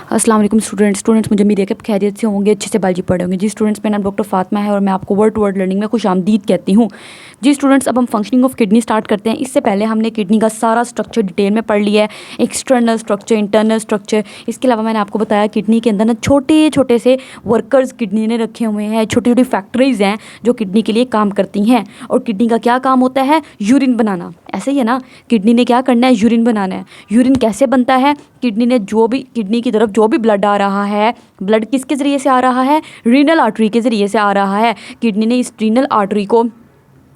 अस्सलाम वालेकुम स्टूडेंट्स मुझे उम्मीद है कि आप खैरियत से होंगे, अच्छे से बायोलॉजी पढ़े होंगे। जी स्टूडेंट्स, मेरा नाम डॉक्टर फातिमा है और मैं आपको वर्ड टू वर्ड लर्निंग में खुशामदीद कहती हूँ। जी स्टूडेंट्स, अब हम फंक्शनिंग ऑफ किडनी स्टार्ट करते हैं। इससे पहले हमने किडनी का सारा स्ट्रक्चर डिटेल में पढ़ लिया है, एक्सटर्नल स्ट्रक्चर, इंटरनल स्ट्रक्चर। इसके अलावा मैंने आपको बताया किडनी के अंदर ना छोटे छोटे से वर्कर्स किडनी ने रखे हुए हैं, छोटी छोटी फैक्ट्रीज हैं जो किडनी के लिए काम करती हैं। और किडनी का क्या काम होता है? यूरिन बनाना। ऐसे ही है ना, किडनी ने क्या करना है? यूरिन बनाना है। यूरिन कैसे बनता है? किडनी ने किडनी की तरफ जो भी ब्लड आ रहा है, ब्लड किसके ज़रिए से आ रहा है? रीनल आर्टरी के ज़रिए से आ रहा है। किडनी ने इस रीनल आर्टरी को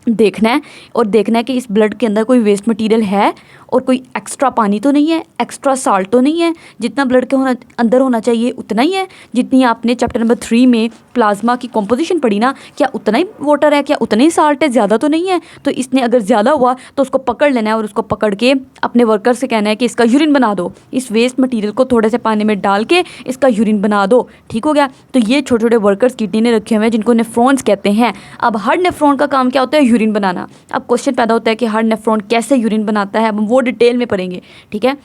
देखना है और देखना है कि इस ब्लड के अंदर कोई वेस्ट मटेरियल है और कोई एक्स्ट्रा पानी तो नहीं है, एक्स्ट्रा साल्ट तो नहीं है। जितना ब्लड के अंदर होना चाहिए उतना ही है। जितनी आपने चैप्टर नंबर 3 में प्लाज्मा की कॉम्पोजिशन पढ़ी ना, क्या उतना ही वाटर है, क्या उतना ही साल्ट है, ज़्यादा तो नहीं है। तो इसने अगर ज़्यादा हुआ तो उसको पकड़ लेना है और उसको पकड़ के अपने वर्कर से कहना है कि इसका यूरिन बना दो। इस वेस्ट मटीरियल को थोड़े से पानी में डाल के इसका यूरिन बना दो। ठीक हो गया। तो ये छोटे छोटे वर्कर्स किडनी ने रखे हुए हैं जिनको नेफ्रॉन्स कहते हैं। अब हर नेफ्रॉन का काम क्या होता है? यूरिन बनाना। अब क्वेश्चन पैदा होता है कि हर नेफ्रॉन कैसे यूरिन बनाता है, अब वो डिटेल में पढ़ेंगे। ठीक है,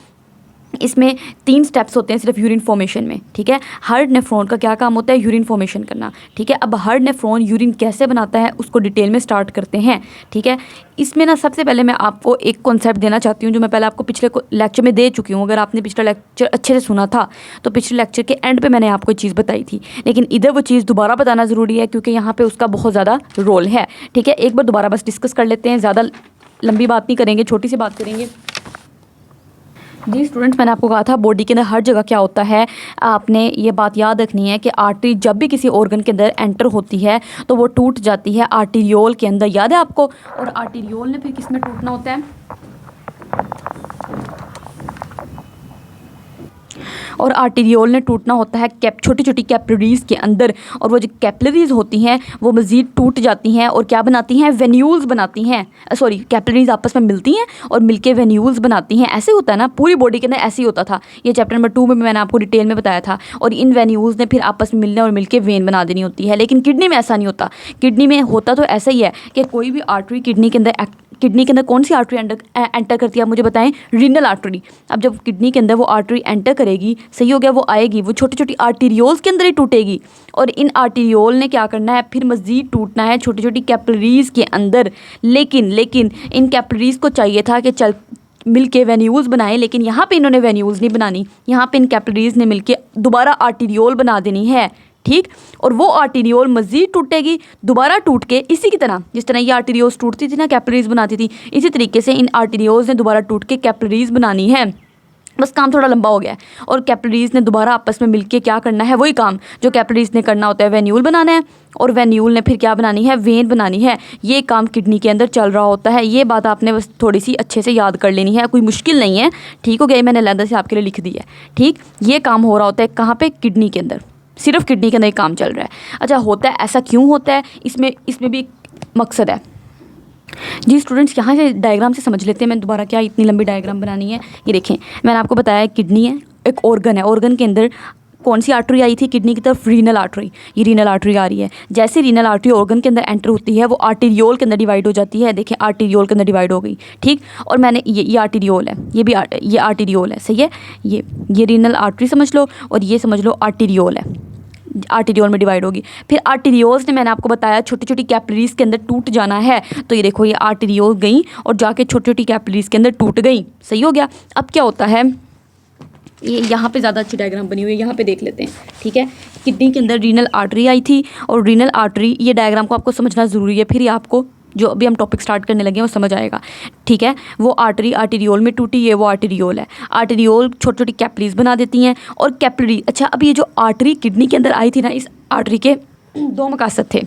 इसमें 3 स्टेप्स होते हैं सिर्फ यूरिन फॉर्मेशन में। ठीक है, हर नेफ्रॉन का क्या काम होता है? यूरिन फॉर्मेशन करना। ठीक है, अब हर नेफ्रॉन यूरिन कैसे बनाता है उसको डिटेल में स्टार्ट करते हैं। ठीक है, इसमें ना सबसे पहले मैं आपको एक कॉन्सेप्ट देना चाहती हूँ जो मैं पहले आपको पिछले लेक्चर में दे चुकी हूँ। अगर आपने पिछला लेक्चर अच्छे से सुना था तो पिछले लेक्चर के एंड पे मैंने आपको चीज़ बताई थी, लेकिन इधर वो चीज़ दोबारा बताना ज़रूरी है क्योंकि यहाँ पे उसका बहुत ज़्यादा रोल है। ठीक है, एक बार दोबारा बस डिस्कस कर लेते हैं, ज़्यादा लंबी बात नहीं करेंगे, छोटी सी बात करेंगे। जी स्टूडेंट्स, मैंने आपको कहा था बॉडी के अंदर हर जगह क्या होता है, आपने ये बात याद रखनी है कि आर्टरी जब भी किसी ऑर्गन के अंदर एंटर होती है तो वो टूट जाती है आर्टीरियोल के अंदर। याद है आपको? और आर्टीरियोल ने फिर किस में टूटना होता है? और आर्टीरियोल ने टूटना होता है छोटी छोटी कैपिलरीज़ के अंदर। और वो जो कैपिलरीज़ होती हैं वो मज़ीद टूट जाती हैं और क्या बनाती हैं? वेन्यूल्स बनाती हैं। सॉरी, कैपिलरीज़ आपस में मिलती हैं और मिलके वेन्यूल्स बनाती हैं। ऐसे होता है ना, पूरी बॉडी के अंदर ऐसे ही होता था। ये चैप्टर नंबर 2 में मैंने आपको डिटेल में बताया था। और इन वेन्यूल्स ने फिर आपस में मिलने और मिलके वेन बना देनी होती है। लेकिन किडनी में ऐसा नहीं होता। किडनी में होता तो ऐसा ही है कि कोई भी आर्टरी किडनी के अंदर कौन सी आर्टरी एंटर करती है, आप मुझे बताएं? Renal artery. अब जब किडनी के अंदर वो आर्टरी एंटर करेगी, सही हो गया, वो आएगी, वो छोटी छोटी आर्टीरियोल्स के अंदर ही टूटेगी। और इन आर्टीरियोल ने क्या करना है? फिर मज़ीद टूटना है छोटी छोटी कैपिलरीज़ के अंदर। लेकिन इन कैपिलरीज़ को चाहिए था कि चल मिलके वेन्यूल्स बनाएं, लेकिन यहाँ पे इन्होंने वेन्यूल्स नहीं बनानी। यहाँ पे इन कैपिलरीज़ ने मिलके दोबारा आर्टीरियोल बना देनी है। ठीक, और वो आर्टीरियोल मज़ीद टूटेगी, दोबारा टूट के इसी की तरह, जिस तरह ये आर्टीरियोल्स टूटती थी ना, कैपिलरीज़ बनाती थी, इसी तरीके से इन आर्टीरियोल्स ने दोबारा टूट के कैपिलरीज़ बनानी है। बस काम थोड़ा लंबा हो गया है। और कैपिलरीज़ ने दोबारा आपस में मिलके क्या करना है? वही काम जो कैपिलरीज़ ने करना होता है, वेन्यूल बनाना है। और वेन्यूल ने फिर क्या बनानी है? वेन बनानी है। ये काम किडनी के अंदर चल रहा होता है। ये बात आपने बस थोड़ी सी अच्छे से याद कर लेनी है, कोई मुश्किल नहीं है। ठीक हो गया, मैंने अलग से आपके लिए लिख दी है। ठीक, ये काम हो रहा होता है कहाँ पे? किडनी के अंदर, सिर्फ किडनी के अंदर काम चल रहा है। अच्छा, होता है ऐसा क्यों होता है? इसमें भी एक मकसद है। जी स्टूडेंट्स, यहाँ से डायग्राम से समझ लेते हैं। मैं दोबारा क्या इतनी लंबी डायग्राम बनानी है? ये देखें, मैंने आपको बताया किडनी है, एक ऑर्गन है। ऑर्गन के अंदर कौन सी आर्टरी आई थी किडनी की तरफ? Renal artery. ये रीनल आर्टरी आ रही है। जैसे रीनल आर्टरी ऑर्गन के अंदर एंटर होती है वो आर्टीरियोल के अंदर डिवाइड हो जाती है। देखें, आर्टीरियोल के अंदर डिवाइड हो गई। ठीक, और मैंने ये आर्टीरियोल है, ये आर्टीरियोल है, सही है। ये रीनल आर्टरी समझ लो और ये समझ लो आर्टीरियोल है। आर्टीरियोल में डिवाइड होगी। फिर आर्टीरियोल्स ने मैंने आपको बताया छोटी छोटी कैपिलरीज़ के अंदर टूट जाना है। तो ये देखो, ये आर्टीरियोल गई और जाके छोटी छोटी कैपिलरीज़ के अंदर टूट गई। सही हो गया। अब क्या होता है, ये यहाँ पे ज़्यादा अच्छी डायग्राम बनी हुई है, यहाँ पे देख लेते हैं। ठीक है, किडनी के अंदर रीनल आर्टरी आई थी और रीनल आर्टरी, ये डायग्राम को आपको समझना ज़रूरी है, फिर ये आपको जो अभी हम टॉपिक स्टार्ट करने लगे हैं वो समझ आएगा। ठीक है, वो आर्टरी आर्टीरियोल में टूटी, ये वो आर्टीरियोल है। आर्टीरियोल छोटी छोटी कैपिलरीज बना देती हैं और कैपिलरी। अच्छा, अब ये जो आर्टरी किडनी के अंदर आई थी ना, इस आर्टरी के 2 मकासद थे।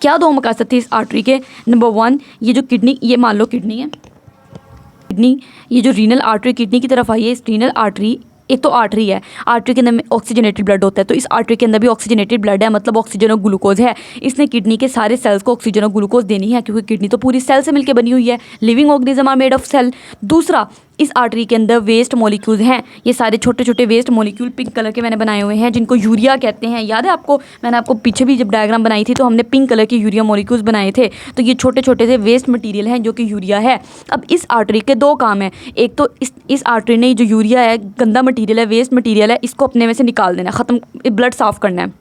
क्या 2 मकासद थे इस आर्टरी के? नंबर 1, ये जो किडनी, ये मान लो किडनी है, किडनी, ये जो रीनल आर्टरी किडनी की तरफ आई है, इस रीनल आर्टरी, एक तो आर्टरी है, आर्टरी के अंदर में ऑक्सीजनेटेड ब्लड होता है, तो इस आर्टरी के अंदर भी ऑक्सीजनेटेड ब्लड है, मतलब ऑक्सीजन और ग्लूकोज है। इसने किडनी के सारे सेल्स को ऑक्सीजन और ग्लूकोज देनी है, क्योंकि किडनी तो पूरी सेल से मिलकर बनी हुई है। Living organism are made of cell. दूसरा, इस आर्टरी के अंदर वेस्ट मॉलिक्यूल्स हैं, ये सारे छोटे छोटे वेस्ट मॉलिक्यूल पिंक कलर के मैंने बनाए हुए हैं जिनको यूरिया कहते हैं। याद है आपको, मैंने आपको पीछे भी जब डायग्राम बनाई थी तो हमने पिंक कलर के यूरिया मॉलिक्यूल्स बनाए थे। तो ये छोटे छोटे से वेस्ट मटेरियल हैं जो कि यूरिया है। अब इस आर्टरी के दो काम हैं, एक तो इस आर्टरी ने जो यूरिया है, गंदा मटीरियल है, वेस्ट मटीरियल है, इसको अपने में से निकाल देना, ख़त्म, ब्लड साफ़ करना है।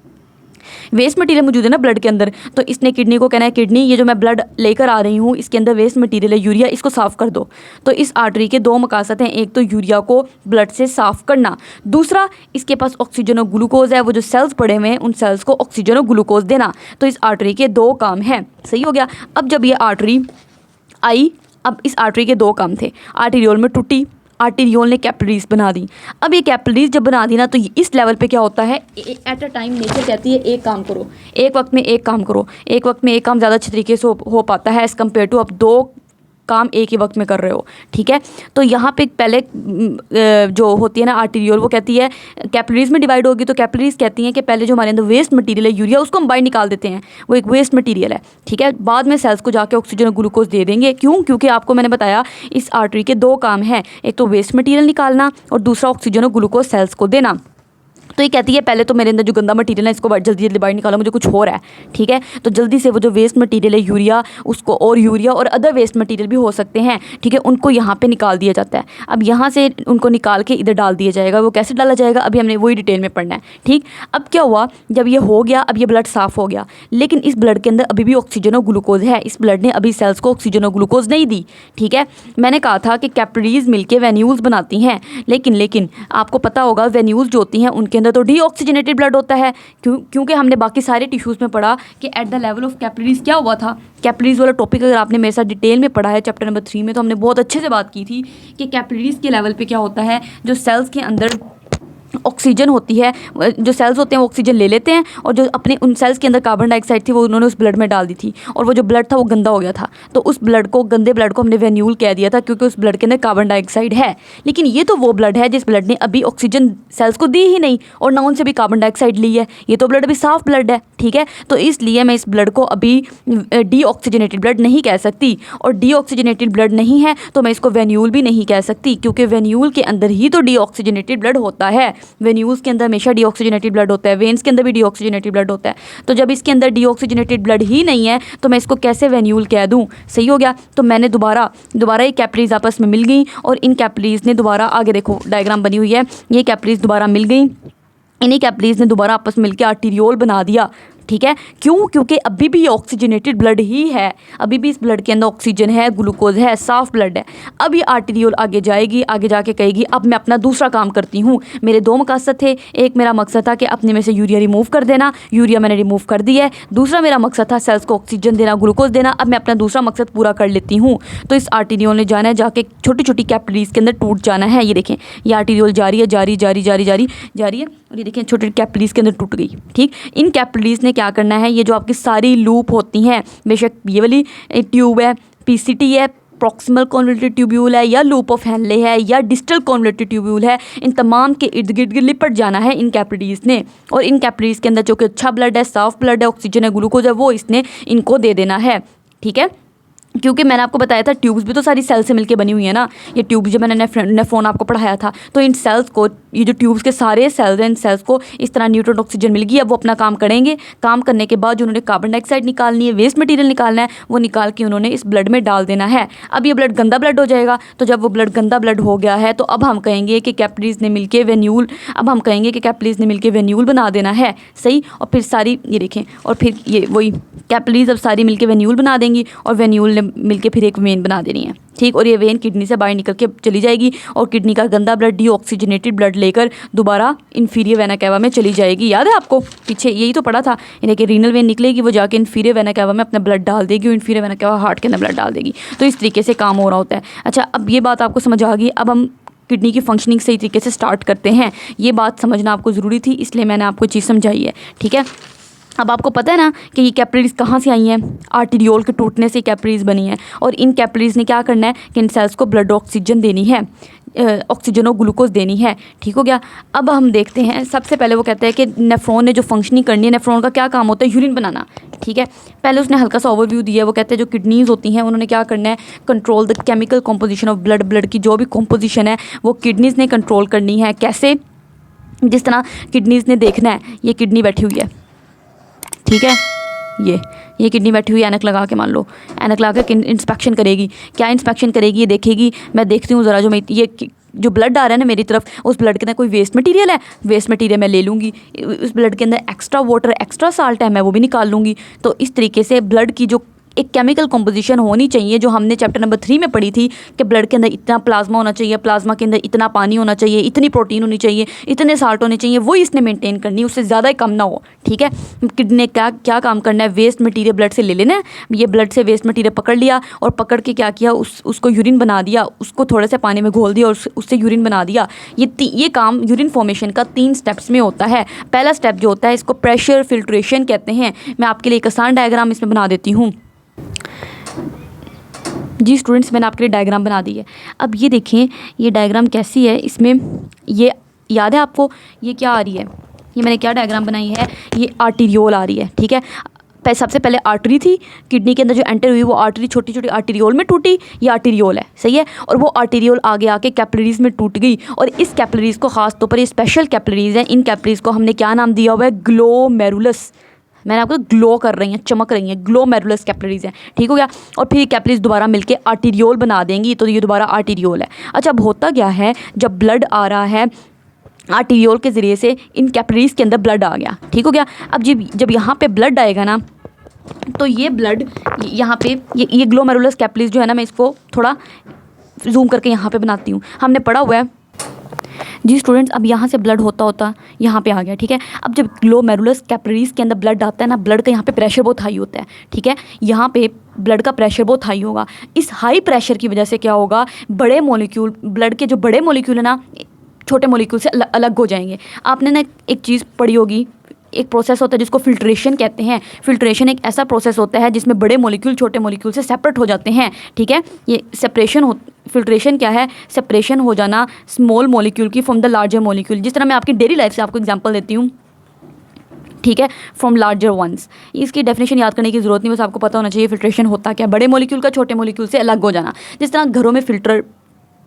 वेस्ट मटेरियल मौजूद है ना ब्लड के अंदर, तो इसने किडनी को कहना है किडनी ये जो मैं ब्लड लेकर आ रही हूँ इसके अंदर वेस्ट मटेरियल है यूरिया, इसको साफ़ कर दो। तो इस आर्टरी के दो मकासद हैं, एक तो यूरिया को ब्लड से साफ़ करना, दूसरा इसके पास ऑक्सीजन और ग्लूकोज है, वो जो सेल्स पड़े हुए हैं उन सेल्स को ऑक्सीजन और ग्लूकोज देना। तो इस आर्टरी के दो काम हैं। सही हो गया। अब जब ये आर्टरी आई, अब इस आर्टरी के दो काम थे, आर्टेरियोल में टूटी, आर्टेरियोल ने कैपिलरीज बना दी। अब ये कैपिलरीज जब बना दी ना, तो इस लेवल पे क्या होता है, एट अ टाइम नेचर कहती है एक काम करो, एक वक्त में एक काम करो। एक वक्त में एक काम ज़्यादा अच्छे तरीके से हो पाता है एज़ कम्पेयर टू अब दो काम एक ही वक्त में कर रहे हो। ठीक है, तो यहाँ पे पहले जो होती है ना आर्टेरियोल, वो कहती है कैपिलरीज में डिवाइड होगी, तो कैपिलरीज कहती हैं कि पहले जो हमारे अंदर वेस्ट मटेरियल है यूरिया, उसको हम बाहर निकाल देते हैं, वो एक वेस्ट मटेरियल है। ठीक है, बाद में सेल्स को जाके ऑक्सीजन और ग्लूकोज दे देंगे। क्यों? क्योंकि आपको मैंने बताया इस आर्टरी के दो काम हैं, एक तो वेस्ट मटेरियल निकालना और दूसरा ऑक्सीजन और ग्लूकोज सेल्स को देना। तो ये कहती है पहले तो मेरे अंदर जो गंदा मटीरियल है इसको जल्दी जल्दी बाहर निकालो, मुझे कुछ हो रहा है। ठीक है, तो जल्दी से वो जो वेस्ट मटीरियल है यूरिया, उसको और यूरिया और अदर वेस्ट मटीरियल भी हो सकते हैं, ठीक है, उनको यहाँ पे निकाल दिया जाता है। अब यहाँ से उनको निकाल के इधर डाल दिया जाएगा। वो कैसे डाला जाएगा अभी हमने वही डिटेल में पढ़ना है। ठीक, अब क्या हुआ, जब ये हो गया, अब ये ब्लड साफ़ हो गया, लेकिन इस ब्लड के अंदर अभी भी ऑक्सीजन और ग्लूकोज है। इस ब्लड ने अभी सेल्स को ऑक्सीजन और ग्लूकोज नहीं दी। ठीक है, मैंने कहा था कि कैपिलरीज मिलके वेन्यूल्स बनाती हैं, लेकिन आपको पता होगा वेन्यूल्स जो होती हैं उनके अंदर तो डीऑक्सीजनेटेड ब्लड होता है। क्योंकि हमने बाकी सारे टिश्यूज़ में पढ़ा कि at the level of capillaries क्या हुआ था। कैपिलरीज वाला टॉपिक अगर आपने मेरे साथ डिटेल में पढ़ा है चैप्टर नंबर 3 में, तो हमने बहुत अच्छे से बात की थी कि कैपिलरीज के लेवल पे क्या होता है, जो सेल्स के अंदर ऑक्सीजन होती है, जो सेल्स होते हैं वो ऑक्सीजन ले लेते हैं, और जो अपने उन सेल्स के अंदर कार्बन डाइऑक्साइड थी वो उन्होंने उस ब्लड में डाल दी थी, और वो जो ब्लड था वो गंदा हो गया था। तो उस ब्लड को, गंदे ब्लड को हमने वेन्यूल कह दिया था, क्योंकि उस ब्लड के अंदर कार्बन डाइऑक्साइड है। लेकिन ये तो वो ब्लड है जिस ब्लड ने अभी ऑक्सीजन सेल्स को दी ही नहीं और ना उनसे भी कार्बन डाइऑक्साइड ली है। ये तो ब्लड अभी साफ ब्लड है। ठीक है, तो इसलिए मैं इस ब्लड को अभी डीऑक्सीजनेटेड ब्लड नहीं कह सकती, और डीऑक्सीजनेटेड ब्लड नहीं है तो मैं इसको वेन्यूल भी नहीं कह सकती, क्योंकि वेन्यूल के अंदर ही तो डीऑक्सीजनेटेड ब्लड होता है। वेन्यूल्स के अंदर हमेशा डीऑक्सीजनेटेड ब्लड होता है, वेन्स के अंदर भी डीऑक्सीजनेटेड ब्लड होता है। तो जब इसके अंदर डीऑक्सीजनेटेड ब्लड ही नहीं है तो मैं इसको कैसे वेन्यूल कह दूं। सही हो गया। तो मैंने दोबारा ये कैपिलरीज आपस में मिल गई, और इन कैपिलरीज ने दोबारा, आगे देखो डायग्राम बनी हुई है, ये कैपिलरीज दोबारा मिल गई, इन्हीं कैपिलरीज ने दोबारा आपस में मिलकर आर्टेरियोल बना दिया। ठीक है, क्यों? क्योंकि अभी भी ये ऑक्सीजनेटेड ब्लड ही है, अभी भी इस ब्लड के अंदर ऑक्सीजन है, ग्लूकोज है, साफ ब्लड है। अब ये आर्टेरियोल आगे जाएगी, आगे जाके कहेगी अब मैं अपना दूसरा काम करती हूँ। मेरे दो मकसद थे, एक मेरा मकसद था कि अपने में से यूरिया रिमूव कर देना, यूरिया मैंने रिमूव कर दिया है। दूसरा मेरा मकसद था सेल्स को ऑक्सीजन देना, ग्लूकोज देना। अब मैं अपना दूसरा मकसद पूरा कर लेती हूँ। तो इस आर्टेरियोल ने जाना है, जाके छोटी छोटी कैपिलरीज के अंदर टूट जाना है। ये देखें, ये आर्टेरियोल जारी है, जारी जारी जारी जारी जारी है, और ये देखें छोटी कैपिलरीज के अंदर टूट गई। ठीक, इन कैपिलरीज ने क्या करना है, ये जो आपकी सारी लूप होती हैं, बेशक ये वाली ट्यूब है, पीसीटी है, प्रॉक्सिमल कॉन्वोल्यूटेड ट्यूब्यूल है, या लूप ऑफ हेनले है, या डिस्टल कॉन्वोल्यूटेड ट्यूब्यूल है, इन तमाम के इर्द गिर्द लिपट जाना है इन कैपिलरीज ने। और इन कैपिलरीज के अंदर जो कि अच्छा ब्लड है, साफ ब्लड है, ऑक्सीजन है, ग्लूकोज है, वो इसने इनको दे देना है। ठीक है, क्योंकि मैंने आपको बताया था ट्यूब्स भी तो सारी सेल से मिलके बनी हुई है ना। ये ट्यूब जो मैंने नेफ्रॉन आपको पढ़ाया था, तो इन सेल्स को, ये जो ट्यूब्स के सारे सेल्स हैं, इन सेल्स को इस तरह न्यूट्रॉन ऑक्सीजन मिल गई। अब वो अपना काम करेंगे, काम करने के बाद जो उन्होंने कार्बन डाइऑक्साइड निकालनी है, वेस्ट मटेरियल निकालना है, वो निकाल के उन्होंने इस ब्लड में डाल देना है। अब ये ब्लड गंदा ब्लड हो जाएगा। तो जब वो ब्लड गंदा ब्लड हो गया है तो अब हम कहेंगे कि कैपिलरीज ने मिलके वेन्यूल, अब हम कहेंगे कि कैपिलरीज ने मिलके वेन्यूल बना देना है। सही, और फिर सारी, ये देखें, और फिर ये वही कैपिलरीज अब सारी मिलके वेन्यूल बना देंगी, और वेन्यूल ने मिलके फिर एक वेन बना देनी है। ठीक, और ये वेन किडनी से बाहर निकल के चली जाएगी, और किडनी का गंदा ब्लड डीऑक्सीजनेटेड ब्लड लेकर दोबारा इंफीरियर वेना कैवा में चली जाएगी। याद है आपको, पीछे यही तो पढ़ा था। यानी कि रीनल वेन निकलेगी, वो जाके इंफीरियर वेना कैवा में अपना ब्लड डाल देगी, और इंफीरियर वेना कैवा हार्ट के अंदर ब्लड डाल देगी। तो इस तरीके से काम हो रहा होता है। अच्छा, अब ये बात आपको समझ आ गई। अब हम किडनी की फंक्शनिंग सही तरीके से स्टार्ट करते हैं। ये बात समझना आपको ज़रूरी थी, इसलिए मैंने आपको चीज़ समझाई है। ठीक है, अब आपको पता है ना कि ये कैपिलरीज कहाँ से आई हैं, आर्टीरियोल के टूटने से कैपिलरीज बनी हैं। और इन कैपिलरीज ने क्या करना है कि इन सेल्स को ब्लड ऑक्सीजन देनी है, ऑक्सीजन और ग्लूकोज देनी है। ठीक हो गया। अब हम देखते हैं, सबसे पहले वो कहते हैं कि नेफ्रॉन ने जो फंक्शनिंग करनी है, नेफ्रॉन का क्या काम होता है, यूरिन बनाना। ठीक है, पहले उसने हल्का सा ओवरव्यू दिया है। वो कहते हैं जो किडनीज होती हैं उन्होंने क्या करना है, control the chemical composition of blood, blood की जो भी कॉम्पोजिशन है वो किडनीज ने कंट्रोल करनी है। कैसे, जिस तरह किडनीज ने देखना है, ये किडनी बैठी हुई है, ठीक है, ये किडनी बैठी हुई है, ऐनक लगा के, मान लो ऐनक लगा के इंस्पेक्शन करेगी। क्या इंस्पेक्शन करेगी, ये देखेगी, मैं देखती हूँ ज़रा जो मैं ये जो ब्लड आ रहा है ना मेरी तरफ, उस ब्लड के अंदर कोई वेस्ट मटेरियल है, वेस्ट मटेरियल मैं ले लूँगी। उस ब्लड के अंदर एक्स्ट्रा वाटर, एक्स्ट्रा साल्ट है, मैं वो भी निकाल लूँगी। तो इस तरीके से ब्लड की जो एक केमिकल कंपोजिशन होनी चाहिए, जो हमने चैप्टर नंबर 3 में पढ़ी थी कि ब्लड के अंदर इतना प्लाज्मा होना चाहिए, प्लाज्मा के अंदर इतना पानी होना चाहिए, इतनी प्रोटीन होनी चाहिए, इतने साल्ट होने चाहिए, वो इसने मेंटेन करनी है, उससे ज़्यादा कम ना हो। ठीक है, किडनी ने क्या काम करना है, वेस्ट मटेरियल ब्लड से ले लेना है। ये ब्लड से वेस्ट मटेरियल पकड़ लिया और पकड़ के क्या किया, उसको यूरिन बना दिया, उसको थोड़े से पानी में घोल दिया और उससे यूरिन बना दिया। ये काम यूरिन फॉर्मेशन का 3 स्टेप्स में होता है। पहला स्टेप जो होता है इसको प्रेशर फिल्ट्रेशन कहते हैं। मैं आपके लिए एक आसान डायग्राम इसमें बना देती हूँ। जी स्टूडेंट्स, मैंने आपके लिए डायग्राम बना दी है। अब ये देखें, ये डायग्राम कैसी है, इसमें ये याद है आपको ये क्या आ रही है, ये मैंने क्या डायग्राम बनाई है, ये आर्टीरियोल आ रही है। ठीक है, सबसे पहले आर्टरी थी, किडनी के अंदर जो एंटर हुई वो आर्टरी छोटी छोटी आर्टीरियोल में टूटी, ये आर्टीरियोल है, सही है। और वो आर्टीरियोल आगे आके कैपिलरीज में टूट गई। और इस कैपिलरीज को ख़ास तौर पर, ये स्पेशल कैपिलरीज हैं, इन कैपिलरीज को हमने क्या नाम दिया हुआ है, ग्लोमेरुलस। मैंने आपको ग्लो कर रही हैं, चमक रही हैं, ग्लोमेरुलस कैपिलरीज हैं। ठीक हो गया। और फिर ये कैपिलरीज दोबारा मिलके आर्टीरियोल बना देंगी, तो ये दोबारा आर्टीरियोल है। अच्छा, अब होता क्या है, जब ब्लड आ रहा है आर्टीरियोल के ज़रिए से, इन कैपिलरीज के अंदर ब्लड आ गया। ठीक हो गया। अब जब यहाँ पे ब्लड आएगा ना, तो ये ब्लड यहाँ पे ये ग्लोमेरुलस कैपिलरीज जो है ना, मैं इसको थोड़ा जूम करके यहाँ पे बनाती हूँ। हमने पढ़ा हुआ है जी स्टूडेंट्स, अब यहाँ से ब्लड होता यहाँ पे आ गया। ठीक है, अब जब ग्लोमेरुलस कैपिलरीज के अंदर ब्लड आता है ना, ब्लड का यहाँ पे प्रेशर बहुत हाई होता है। ठीक है, यहाँ पे ब्लड का प्रेशर बहुत हाई होगा। इस हाई प्रेशर की वजह से क्या होगा, बड़े मॉलिक्यूल, ब्लड के जो बड़े मॉलिक्यूल है ना, छोटे मॉलिक्यूल से अलग हो जाएंगे। आपने ना एक चीज़ पढ़ी होगी, एक प्रोसेस होता है जिसको फिल्ट्रेशन कहते हैं। फिल्ट्रेशन एक ऐसा प्रोसेस होता है जिसमें बड़े मॉलिक्यूल छोटे मॉलिक्यूल से सेपरेट हो जाते हैं। ठीक है, ये सेपरेशन फिल्ट्रेशन क्या है, सेपरेशन हो जाना स्मॉल मॉलिक्यूल की फ्रॉम द लार्जर मॉलिक्यूल। जिस तरह मैं आपकी डेली लाइफ से आपको एग्जांपल देती हूँ, ठीक है, फ्रॉम लार्जर वंस। इसकी डेफिनेशन याद करने की ज़रूरत नहीं, बस आपको पता होना चाहिए फिल्ट्रेशन होता क्या, बड़े मॉलिक्यूल का छोटे मॉलिक्यूल से अलग हो जाना। जिस तरह घरों में फिल्टर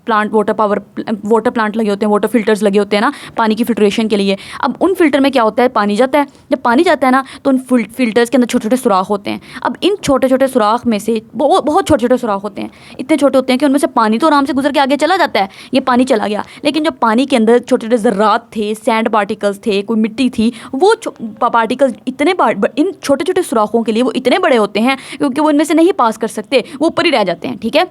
प्लांट, वाटर प्लांट लगे होते हैं, वाटर फिल्टर्स लगे होते हैं ना पानी की फिल्ट्रेशन के लिए। अब उन फिल्टर में क्या होता है, पानी जाता है। जब पानी जाता है ना, तो उन फिल्टर्स के अंदर छोटे छोटे सुराख होते हैं। अब इन छोटे छोटे सुराख में से बहुत छोटे छोटे सुराख होते हैं, इतने छोटे होते हैं कि उनमें से पानी तो आराम से गुजर के आगे चला जाता है, ये पानी चला गया। लेकिन जो पानी के अंदर छोटे छोटे ज़र्रात थे, सैंड पार्टिकल्स थे, कोई मिट्टी थी, वो पार्टिकल्स इन छोटे छोटे सुराखों के लिए वो इतने बड़े होते हैं क्योंकि वो इनमें से नहीं पास कर सकते, वो ऊपर ही रह जाते हैं। ठीक है,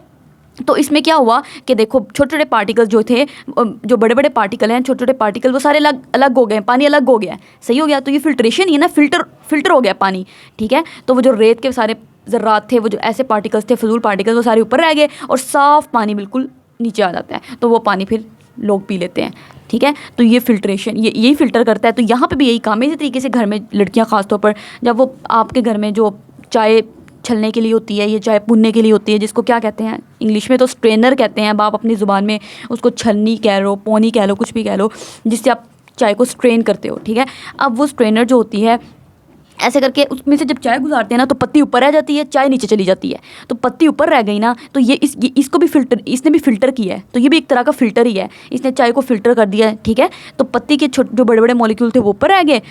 तो इसमें क्या हुआ कि देखो छोटे छोटे पार्टिकल जो थे, जो बड़े बड़े पार्टिकल हैं, छोटे छोटे पार्टिकल वो सारे अलग हो गए, पानी अलग हो गया, सही हो गया। तो ये फिल्ट्रेशन ही है ना, फिल्टर हो गया पानी। ठीक है, तो वो जो रेत के सारे ज़र्रात थे, वो जो ऐसे पार्टिकल्स थे, फजूल पार्टिकल्स, वो सारे ऊपर रह गए और साफ़ पानी बिल्कुल नीचे आ जाता है। तो वो पानी फिर लोग पी लेते हैं। ठीक है, तो ये फिल्ट्रेशन, यही फ़िल्टर करता है। तो यहाँ पर भी यही काम है। इसी तरीके से घर में लड़कियाँ ख़ासतौर पर, जब वो आपके घर में जो चाय छलने के लिए होती है, ये चाय पुनने के लिए होती है, जिसको क्या कहते हैं इंग्लिश में तो स्ट्रेनर कहते हैं, अब आप अपनी ज़ुबान में उसको छलनी कह लो, पोनी कह लो, कुछ भी कह लो, जिससे आप चाय को स्ट्रेन करते हो। ठीक है, अब वो स्ट्रेनर जो होती है, ऐसे करके उसमें से जब चाय गुजारते हैं ना, तो पत्ती ऊपर रह जाती है, चाय नीचे चली जाती है। तो पत्ती ऊपर रह गई ना, तो इसको भी इसने भी फ़िल्टर किया है, तो ये भी एक तरह का फ़िल्टर ही है, इसने चाय को फ़िल्टर कर दिया है। ठीक है, तो पत्ती के जो बड़े बड़े मॉलिक्यूल थे वो ऊपर रह गए,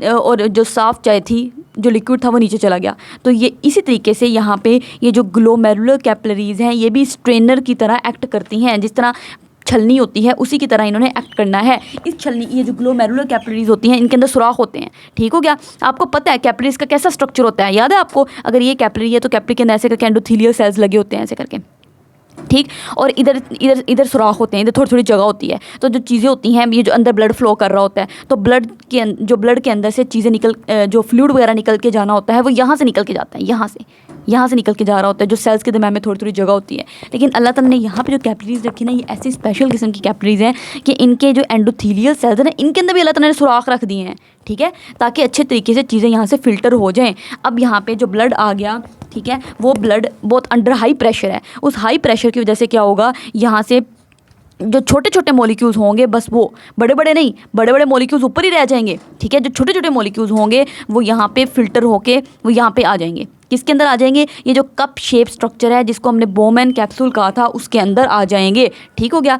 और जो साफ़ चाय थी, जो लिक्विड था, वो नीचे चला गया। तो ये इसी तरीके से यहाँ पे ये जो ग्लोमेरुलर कैपिलरीज़ हैं, ये भी स्ट्रेनर की तरह एक्ट करती हैं। जिस तरह छलनी होती है, उसी की तरह इन्होंने एक्ट करना है। इस छलनी, ये जो ग्लोमेरुलर कैपिलरीज होती हैं, इनके अंदर सुराख होते हैं। ठीक हो गया। आपको पता है कैपिलरीज का कैसा स्ट्रक्चर होता है, याद है आपको? अगर ये कैपिलरी है तो कैपिलरी के अंदर ऐसे करके एंडोथेलियल सेल्स लगे होते हैं, ऐसे करके, ठीक। और इधर इधर इधर सुराख होते हैं, इधर थोड़ी थोड़ी जगह होती है। तो जो चीज़ें होती हैं, ये जो अंदर ब्लड फ्लो कर रहा होता है, तो ब्लड के अंदर से चीज़ें जो फ्लूइड वगैरह निकल के जाना होता है, वो यहाँ से निकल के जाता है, यहाँ से, यहाँ से निकल के जा रहा होता है, जो सेल्स के दरम्यान में थोड़ी थोड़ी जगह होती है। लेकिन अल्लाह ताला ने यहाँ पे जो कैपिलरीज रखी ना, ये ऐसी स्पेशल किस्म की कैपिलरीज हैं कि इनके जो एंडोथीलियल सेल्स हैं ना, इनके अंदर भी अल्लाह ताला ने सुराख रख दिए हैं, ठीक है, ताकि अच्छे तरीके से चीज़ें यहाँ से फ़िल्टर हो जाएँ। अब यहाँ पे जो ब्लड आ गया, ठीक है, वो ब्लड बहुत अंडर हाई प्रेशर है। उस हाई प्रेशर की वजह से क्या होगा, यहाँ से जो छोटे छोटे मॉलिक्यूल्स होंगे, बस वो बड़े बड़े नहीं, बड़े बड़े मॉलिक्यूल्स ऊपर ही रह जाएंगे, ठीक है। जो छोटे छोटे मॉलिक्यूल्स होंगे वो यहाँ पे फ़िल्टर होके वो यहाँ पे आ जाएंगे। किसके अंदर आ जाएंगे, ये जो कप शेप स्ट्रक्चर है जिसको हमने बोमैन कैप्सूल कहा था, उसके अंदर आ जाएंगे, ठीक हो गया।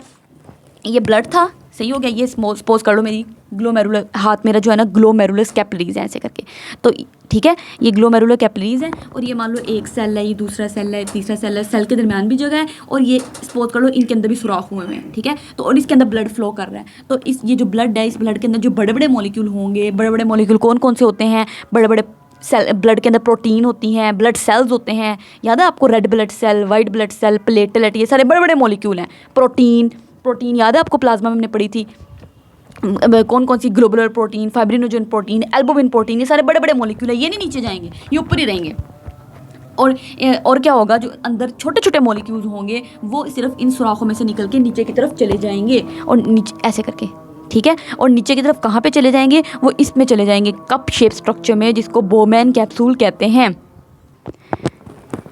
ये ब्लड था, सही हो गया। ये सपोज कर लो मेरी ग्लोमेरुलर, हाथ मेरा जो है ना ग्लोमेरुलस कैपिलरीज है ऐसे करके, तो ठीक है, ये ग्लोमेरुलर कैपिलरीज है। और ये मान लो एक सेल है, ये दूसरा सेल है, तीसरा सेल है, सेल के दरमियान भी जगह है, और ये सपोज कर लो इनके अंदर भी सुराख हुए हैं, ठीक है। तो और इसके अंदर ब्लड फ्लो कर रहा है, तो ये जो ब्लड है, इस ब्लड के अंदर जो बड़े बड़े मॉलिक्यूल होंगे, बड़े बड़े मॉलिक्यूल कौन कौन से होते हैं, बड़े बड़े सेल, ब्लड के अंदर प्रोटीन होती हैं, ब्लड सेल्स होते हैं, याद है आपको, red blood cell, white blood cell, platelet, ये सारे बड़े बड़े मॉलिक्यूल हैं। प्रोटीन याद है आपको, प्लाज्मा में हमने पढ़ी थी कौन कौन सी, globular protein, fibrinogen protein, albumin protein, ये सारे बड़े बड़े मॉलिक्यूल है, ये नहीं नीचे जाएंगे, ये ऊपर ही रहेंगे। और क्या होगा, जो अंदर छोटे छोटे मॉलिक्यूल्स होंगे वो सिर्फ इन सुराखों में से निकल के नीचे की तरफ चले जाएंगे, और नीचे ऐसे करके, ठीक है। और नीचे की तरफ कहाँ पे चले जाएंगे, वो इसमें चले जाएंगे कप शेप स्ट्रक्चर में, जिसको बोमैन कैप्सूल कहते हैं।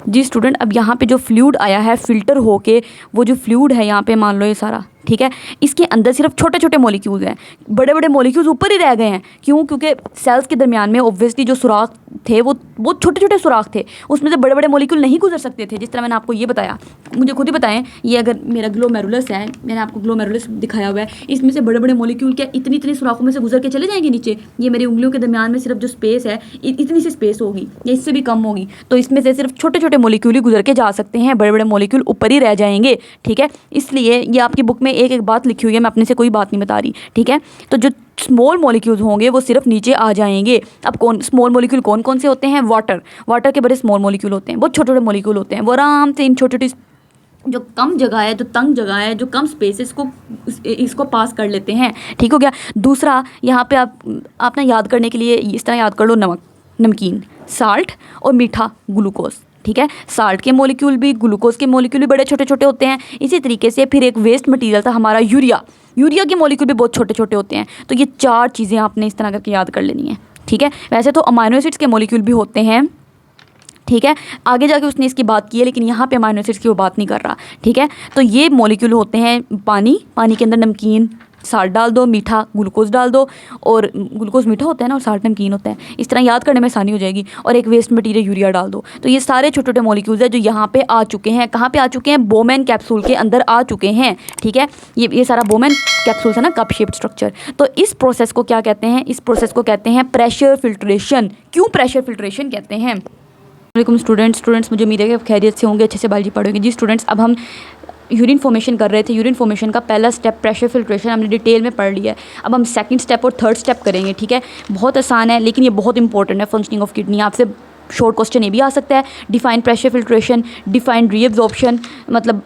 जी स्टूडेंट, अब यहाँ पे जो फ्लूइड आया है फ़िल्टर होके, वो जो फ्लूइड है यहाँ पे मान लो ये सारा, ठीक है, इसके अंदर सिर्फ छोटे छोटे मॉलिक्यूल्स हैं, बड़े बड़े मॉलिक्यूल्स ऊपर ही रह गए हैं। क्यों? क्योंकि सेल्स के दरमियान में ऑब्वियसली जो सुराख थे वो बहुत छोटे छोटे सुराख थे, उसमें से बड़े बड़े मॉलिक्यूल नहीं गुजर सकते थे। जिस तरह मैंने आपको ये बताया, मुझे खुद ही बताएं, ये अगर मेरा ग्लोमेरुलस है, मैंने आपको ग्लोमेरुलस दिखाया हुआ है, इसमें से बड़े बड़े मॉलिक्यूल क्या इतनी इतनी सुराखों में से गुजर के चले जाएंगे नीचे? ये मेरी उंगलियों के दरमियान में सिर्फ जो स्पेस है इतनी सी स्पेस होगी या इससे भी कम होगी, तो इसमें से सिर्फ छोटे छोटे मॉलिक्यूल ही गुजर के जा सकते हैं, बड़े बड़े मॉलिक्यूल ऊपर ही रह जाएंगे, ठीक है। इसलिए ये आपकी बुक में एक एक बात लिखी हुई है, मैं अपने से कोई बात नहीं बता रही, ठीक है। तो जो स्मॉल मॉलिक्यूल्स होंगे वो सिर्फ नीचे आ जाएंगे। अब कौन स्मॉल मॉलिक्यूल कौन कौन से होते हैं? वाटर के बड़े स्मॉल मॉलिक्यूल होते हैं, बहुत छोटे छोटे मॉलिक्यूल होते हैं, वो आराम से इन छोटे छोटे जो कम जगह है, जो तंग जगह है, जो कम स्पेस है, इसको पास कर लेते हैं, ठीक हो गया। दूसरा, यहाँ पे आप ना याद करने के लिए इस तरह याद कर लो, नमकीन, साल्ट और मीठा, ग्लूकोज, ठीक है। साल्ट के मॉलिक्यूल भी, ग्लूकोज के मॉलिक्यूल भी बड़े छोटे छोटे होते हैं। इसी तरीके से फिर एक वेस्ट मटेरियल था हमारा यूरिया के मॉलिक्यूल भी बहुत छोटे छोटे होते हैं। तो ये चार चीज़ें आपने इस तरह करके याद कर लेनी है, ठीक है। वैसे तो अमाइनो एसिड्स के मॉलिक्यूल भी होते हैं, ठीक है, आगे जाके उसने इसकी बात की है, लेकिन यहाँ पे अमाइनो एसिड्स की वो बात नहीं कर रहा, ठीक है। तो ये मॉलिक्यूल होते हैं पानी के अंदर नमकीन, साल्ट डाल दो, मीठा ग्लूकोज डाल दो, और ग्लूकोज मीठा होता है ना और साल्ट नमकीन होता है, इस तरह याद करने में आसानी हो जाएगी। और एक वेस्ट मटेरियल यूरिया डाल दो। तो ये सारे छोटे छोटे मॉलिक्यूल्स हैं जो यहाँ पे आ चुके हैं। कहाँ पे आ चुके हैं? बोमैन कैप्सूल के अंदर आ चुके हैं, ठीक है। ये सारा बोमैन कैप्सूल है ना, कप शेप्ड स्ट्रक्चर। तो इस प्रोसेस को क्या कहते हैं? इस प्रोसेस को कहते हैं प्रेशर फिल्ट्रेशन। क्यों प्रेशर फिल्ट्रेशन कहते हैं? वालेकुम स्टूडेंट्स, मुझे उम्मीद है कि आप खैरियत से होंगे, अच्छे से बायोलॉजी पढ़ोगे। जी स्टूडेंट्स, अब हम यूरिन फॉर्मेशन कर रहे थे। यूरिन फॉर्मेशन का पहला स्टेप प्रेशर फिल्ट्रेशन हमने डिटेल में पढ़ लिया है। अब हम सेकंड स्टेप और थर्ड स्टेप करेंगे, ठीक है। बहुत आसान है, लेकिन ये बहुत इंपॉर्टेंट है फंक्शनिंग ऑफ किडनी। आपसे शॉर्ट क्वेश्चन ये भी आ सकता है, define pressure filtration, define reabsorption, मतलब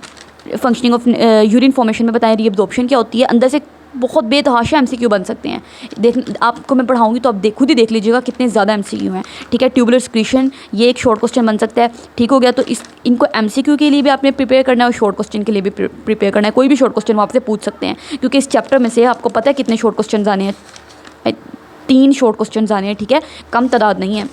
फंक्शनिंग ऑफ यूरिन फॉर्मेशन में बताएं रीअब्जॉर्प्शन क्या होती है। अंदर से बहुत बेतहाशा MCQ बन सकते हैं। आपको मैं पढ़ाऊंगी तो आप खुद ही देख लीजिएगा कितने ज़्यादा MCQ हैं, ठीक है। ट्यूबुलर सिक्रीशन, ये एक शॉर्ट क्वेश्चन बन सकता है, ठीक हो गया। तो इनको MCQ के लिए भी आपने प्रिपेयर करना है और शॉर्ट क्वेश्चन के लिए भी प्रिपेयर करना है। कोई भी शॉर्ट क्वेश्चन वो आपसे पूछ सकते हैं, क्योंकि इस चैप्टर में से आपको पता है कितने शॉर्ट क्वेश्चन आने हैं, 3 शॉर्ट क्वेश्चन आने हैं, ठीक है, कम तादाद नहीं है।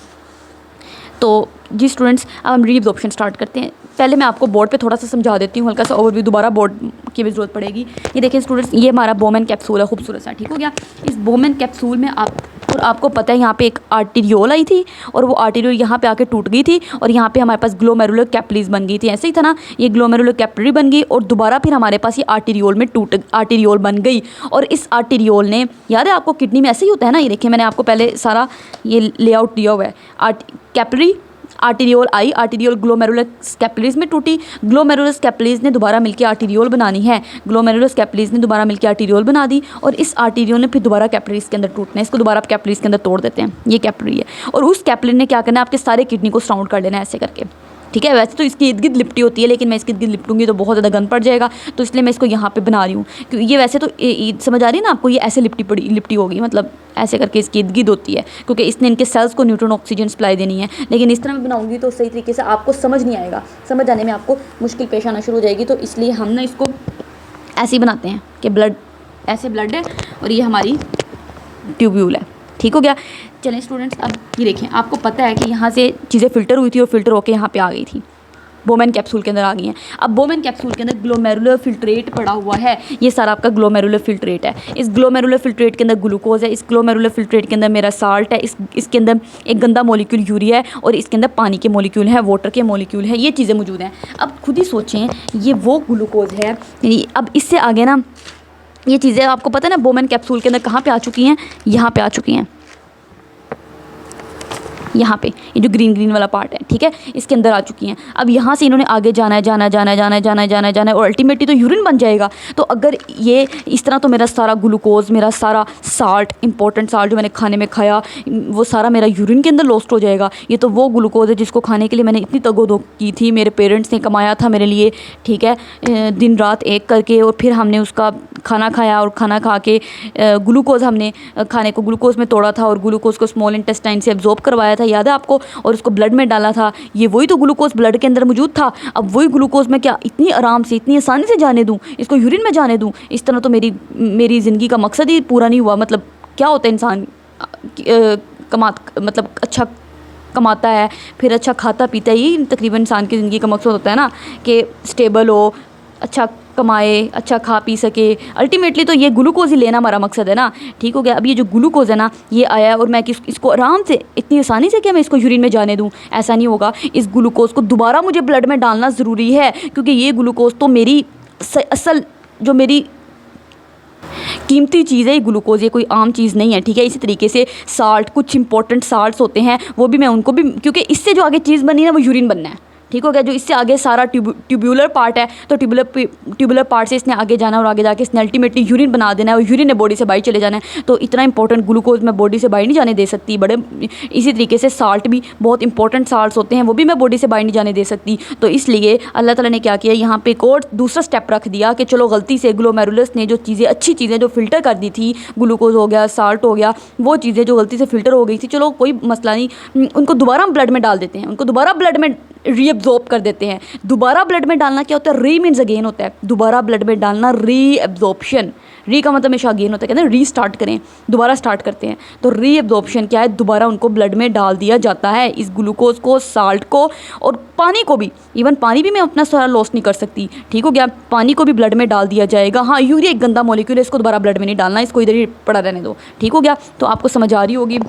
तो जी स्टूडेंट्स, अब हम रीअब्जॉर्प्शन स्टार्ट करते हैं। पहले मैं आपको बोर्ड पे थोड़ा सा समझा देती हूँ, हल्का सा ओवरव्यू, दोबारा बोर्ड की भी ज़रूरत पड़ेगी। ये देखिए स्टूडेंट्स, ये हमारा बोमैन कैप्सूल है, खूबसूरत सा, ठीक हो गया। इस बोमैन कैप्सूल में आपको पता है यहाँ पे एक आर्टीरियोल आई थी, और वो आर्टीरियोल यहाँ पे आके टूट गई थी, और यहाँ पे हमारे पास ग्लोमेरुलर कैपिलरीज बन गई थी। ऐसे ही था ना, ये ग्लोमेरुलर कैपिलरी बन गई, और दोबारा फिर हमारे पास ये आर्टीरियोल बन गई। और इस आर्टीरियोल ने, याद है आपको किडनी में ऐसे ही होता है ना, ये देखिए मैंने आपको पहले सारा ये लेआउट दिया हुआ है। कैपिलरी, आर्टीरियोल आई, आर्टीरियोल ग्लोमेरुलर कैपिलरीज में टूटी, ग्लोमेरुलर कैपिलरीज ने दोबारा मिलकर आर्टीरियोल बनानी है, ग्लोमेरुलर कैपिलरीज ने दोबारा मिलकर आर्टीरियोल बना दी, और इस आर्टीरियोल ने फिर दोबारा कैपिलरीज के अंदर टूटना है। इसको दोबारा आप कैपिलरीज के अंदर तोड़ देते हैं, ये कैपिलरी है। और उस कैपिलरी ने क्या करना है, आपके सारे किडनी को सराउंड कर लेना है ऐसे करके, ठीक है। वैसे तो इसकी इर्द गिर्द लिपटी होती है, लेकिन मैं इसके इर्द गिर्द लिपटूंगी तो बहुत ज़्यादा गंद पड़ जाएगा, तो इसलिए मैं इसको यहाँ पे बना रही हूँ। क्योंकि ये वैसे तो समझ आ रही है ना आपको, ये ऐसे लिपटी होगी, मतलब ऐसे करके इसकी इर्द गिर्द होती है, क्योंकि इसने इनके सेल्स को न्यूट्रॉन ऑक्सीजन सप्लाई देनी है। लेकिन इस तरह मैं बनाऊँगी तो सही तरीके से आपको समझ नहीं आएगा, समझ आने में आपको मुश्किल पेश आना शुरू हो जाएगी। तो इसलिए हम ना इसको ऐसे ही बनाते हैं कि ब्लड, ऐसे ब्लड है और ये हमारी ट्यूब्यूल है। ठीक हो गया। चलें स्टूडेंट्स, अब ये देखें, आपको पता है कि यहाँ से चीज़ें फ़िल्टर हुई थी और फ़िल्टर होकर यहाँ पे आ गई थी, बोमेन कैप्सूल के अंदर आ गई हैं। अब बोमेन कैप्सूल के अंदर ग्लोमेरुलर फिल्ट्रेट पड़ा हुआ है, ये सारा आपका ग्लोमेरुलर फिल्ट्रेट है। इस ग्लोमेरुलर फिल्ट्रेट के अंदर ग्लूकोज है, इस ग्लोमेरुलर फिल्ट्रेट के अंदर मेरा साल्ट है, इसके अंदर एक गंदा मॉलिक्यूल यूरिया है और इसके अंदर पानी के मॉलिक्यूल हैं, वाटर के मॉलिक्यूल हैं, ये चीज़ें मौजूद हैं। अब खुद ही सोचें, ये वो ग्लूकोज है। अब इससे आगे ना ये चीज़ें आपको पता है ना बोमेन कैप्सूल के अंदर कहाँ पे आ चुकी हैं, यहाँ पे आ चुकी हैं, यहाँ पे ये जो ग्रीन वाला पार्ट है, ठीक है, इसके अंदर आ चुकी हैं। अब यहाँ से इन्होंने आगे जाना है और अल्टीमेटली तो यूरिन बन जाएगा। तो अगर ये इस तरह, तो मेरा सारा ग्लूकोज, मेरा सारा साल्ट, इंपॉर्टेंट साल्ट जो मैंने खाने में खाया, वो सारा मेरा यूरिन के अंदर लॉस्ट हो जाएगा। ये तो वो ग्लूकोज है जिसको खाने के लिए मैंने इतनी तगोदो की थी, मेरे पेरेंट्स ने कमाया था मेरे लिए, ठीक है, दिन रात एक करके, और फिर हमने उसका खाना खाया और खाना खा के ग्लूकोज, हमने खाने को ग्लूकोज में तोड़ा था और ग्लूकोज को स्मॉल इंटेस्टाइन से एब्जॉर्ब करवाया था, याद है आपको, और उसको ब्लड में डाला था। ये वही तो ग्लूकोज ब्लड के अंदर मौजूद था। अब वही ग्लूकोज मैं क्या इतनी आराम से, इतनी आसानी से जाने दूँ, इसको यूरिन में जाने दूँ? इस तरह तो मेरी ज़िंदगी का मकसद ही पूरा नहीं हुआ। मतलब क्या होता है, इंसान मतलब अच्छा कमाता है, फिर अच्छा खाता पीता है, ये तकरीबन इंसान की ज़िंदगी का मकसद होता है ना, कि स्टेबल हो, अच्छा कमाए, अच्छा खा पी सके। अल्टीमेटली तो ये ग्लूकोज ही लेना हमारा मकसद है ना। ठीक हो गया। अब ये जो ग्लूकोज है ना, ये आया और मैं इसको आराम से, इतनी आसानी से क्या मैं इसको यूरिन में जाने दूँ? ऐसा नहीं होगा। इस ग्लूकोज को दोबारा मुझे ब्लड में डालना ज़रूरी है, क्योंकि ये ग्लूकोज तो मेरी असल जो मेरी कीमती चीज़ है, ये ग्लूकोज, ये कोई आम चीज़ नहीं है। ठीक है। इसी तरीके से साल्ट, कुछ इंपॉर्टेंट साल्ट्स होते हैं, वो भी मैं उनको भी, क्योंकि इससे जो आगे चीज़ बनी है वो यूरिन बनना है। ठीक हो गया। जो इससे आगे सारा ट्यूब्यूलर पार्ट है, तो ट्यूब्यूलर पार्ट से इसने आगे जाना और आगे जाके इसने अल्टीमेटली यूरिन बना देना है और यूरिन ने बॉडी से बाहर चले जाना है। तो इतना इंपॉर्टेंट ग्लूकोज मैं बॉडी से बाहर नहीं जाने दे सकती। बड़े इसी तरीके से साल्ट भी, बहुत इंपॉर्टेंट साल्ट्स होते हैं, वो भी मैं बॉडी से बाहर नहीं जाने दे सकती। तो इसलिए अल्लाह ताला ने क्या किया, यहाँ पे एक और दूसरा स्टेप रख दिया कि चलो गलती से ग्लोमेरुलस ने जो चीज़ें, अच्छी चीज़ें जो फ़िल्टर कर दी थी, ग्लूकोज हो गया, साल्ट हो गया, वो चीज़ें जो गलती से फ़िल्टर हो गई थी, चलो कोई मसला नहीं, उनको दोबारा हम ब्लड में डाल देते हैं, उनको दोबारा ब्लड में रीअब्जॉर्ब कर देते हैं। दोबारा ब्लड में डालना क्या होता है? री मीन्स अगेन होता है, दोबारा ब्लड में डालना, रीअब्जॉर्प्शन। री का मतलब हमेशा अगेन होता है, कहते हैं रीस्टार्ट करें, दोबारा स्टार्ट करते हैं। तो रीअब्जॉर्प्शन क्या है? दोबारा उनको ब्लड में डाल दिया जाता है, इस ग्लूकोज को, साल्ट को और पानी को भी। इवन पानी भी मैं अपना सारा लॉस नहीं कर सकती। ठीक हो गया। पानी को भी ब्लड में डाल दिया जाएगा। हाँ, यूरिया एक गंदा मॉलिक्यूल है, इसको दोबारा ब्लड में नहीं डालना, इसको इधर ही पड़ा रहने दो। ठीक हो गया। तो आपको समझ आ रही होगी।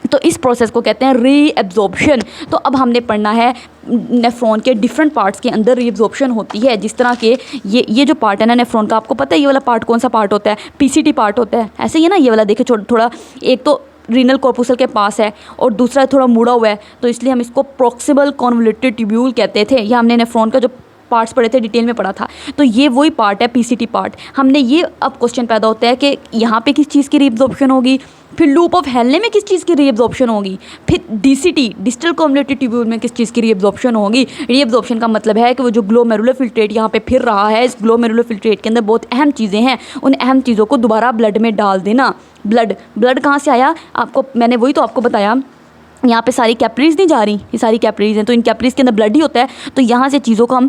तो इस प्रोसेस को कहते हैं रीअब्जॉर्प्शन। तो अब हमने पढ़ना है नेफ्रॉन के डिफरेंट पार्ट्स के अंदर रीअब्जॉर्प्शन होती है। जिस तरह के ये जो पार्ट है ना नेफ्रॉन का, आपको पता है ये वाला पार्ट कौन सा पार्ट होता है? पीसीटी पार्ट होता है। ऐसे ही है ना, ये वाला देखिए थोड़ा, एक तो रीनल कॉर्पुसल के पास है और दूसरा थोड़ा मुड़ा हुआ है, तो इसलिए हम इसको प्रॉक्सिमल कॉन्वोल्यूटेड ट्यूब्यूल कहते थे। यह हमने नेफ्रॉन का जो पार्ट्स पढ़े थे, डिटेल में पढ़ा था। तो ये वही पार्ट है, पीसीटी पार्ट। हमने ये, अब क्वेश्चन पैदा होता है कि यहाँ पे किस चीज़ की रीअब्जॉर्प्शन होगी, फिर लूप ऑफ हेनले में किस चीज़ की रीअब्जॉर्प्शन होगी, फिर डीसीटी, डिस्टल कॉन्वोल्यूटेड ट्यूब्यूल में किस चीज़ की रीअब्जॉर्प्शन होगी। रीअब्जॉर्प्शन का मतलब है कि वो जो ग्लोमेरुलर फिल्ट्रेट यहाँ पे फिर रहा है, इस ग्लोमेरुलर फिल्ट्रेट के अंदर बहुत अहम चीज़ें हैं, उन अहम चीज़ों को दोबारा ब्लड में डाल देना। ब्लड कहाँ से आया? आपको मैंने वही तो आपको बताया, यहाँ पे सारी कैपिलरीज नहीं जा रही, ये सारी कैपिलरीज हैं, तो इन कैपिलरीज के अंदर ब्लड ही होता है। तो यहाँ से चीज़ों को हम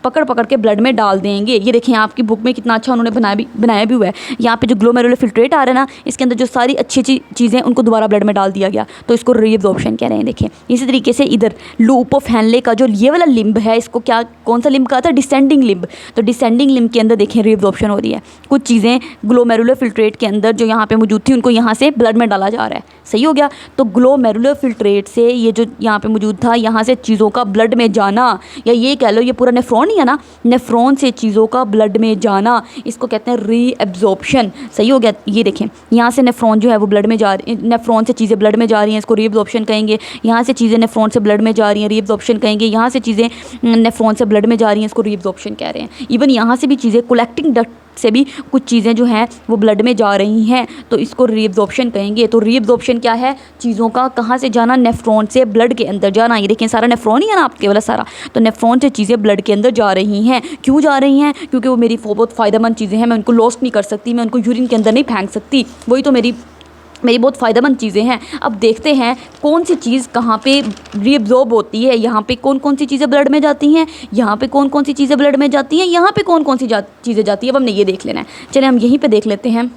पकड़ के ब्लड में डाल देंगे। ये देखें आपकी बुक में कितना अच्छा उन्होंने बनाया भी हुआ है। यहाँ पे जो ग्लोमेरुलर फिल्ट्रेट आ रहा है ना, इसके अंदर जो सारी अच्छी चीज़ें उनको दोबारा ब्लड में डाल दिया गया, तो इसको रीअब्जॉर्प्शन कह रहे हैं। देखें इसी तरीके से इधर लूप ऑफ हेनले का जो ये वाला लिम्ब है, इसको क्या, कौन सा लिम्ब कहा था? Descending limb. तो डिसेंडिंग लिम्ब के अंदर देखें रीअब्जॉर्प्शन हो रही है। कुछ चीज़ें ग्लोमेरुलर फिल्ट्रेट के अंदर जो यहाँ पे मौजूद थी, उनको यहाँ से ब्लड में डाला जा रहा है। सही हो गया। तो ग्लोमेरुलर फिल्ट्रेट से ये जो यहाँ पे मौजूद था, यहाँ से चीज़ों का ब्लड में जाना, या ये कह लो ये पूरा नेफ्रॉन ही है ना, नेफ्रॉन से चीज़ों का ब्लड में जाना, इसको कहते हैं रीअब्जॉर्प्शन। सही हो गया। ये देखें यहाँ से नेफ्रॉन जो है वो ब्लड में जा रही, नेफ्रॉन से चीज़ें ब्लड में जा रही हैं, इसको रीअब्जॉर्प्शन कहेंगे। यहाँ से चीज़ें नेफ्रॉन से ब्लड में जा रही हैं, रीअब्जॉर्प्शन कहेंगे। यहाँ से चीज़ें नेफ्रॉन से ब्लड में जा रही हैं, इसको रीअब्जॉर्प्शन कह रहे हैं। इवन यहाँ से भी चीज़ें कलेक्टिंग डक्ट से भी कुछ चीज़ें जो हैं वो ब्लड में जा रही हैं, तो इसको रीअब्जॉर्प्शन कहेंगे। तो रीअब्जॉर्प्शन क्या है, चीज़ों का कहाँ से जाना, नेफ्रॉन से ब्लड के अंदर जाना। ये देखें सारा नेफ्रॉन ही है ना आपके वाला सारा, तो नेफ्रॉन से चीज़ें ब्लड के अंदर जा रही हैं। क्यों जा रही हैं, क्योंकि वो मेरी बहुत फ़ायदेमंद चीज़ें हैं, मैं उनको लॉस्ट नहीं कर सकती, मैं उनको यूरिन के अंदर नहीं फेंक सकती, वही तो मेरी बहुत फ़ायदेमंद चीज़ें हैं। अब देखते हैं कौन सी चीज़ कहाँ पे रीअब्जॉर्ब होती है, यहाँ पे कौन कौन सी चीज़ें ब्लड में जाती हैं, यहाँ पे कौन कौन सी चीज़ें ब्लड में जाती हैं, यहाँ पे कौन कौन सी चीज़ें जाती हैं। अब हमने ये देख लेना है। चलिए हम यहीं पे देख लेते हैं।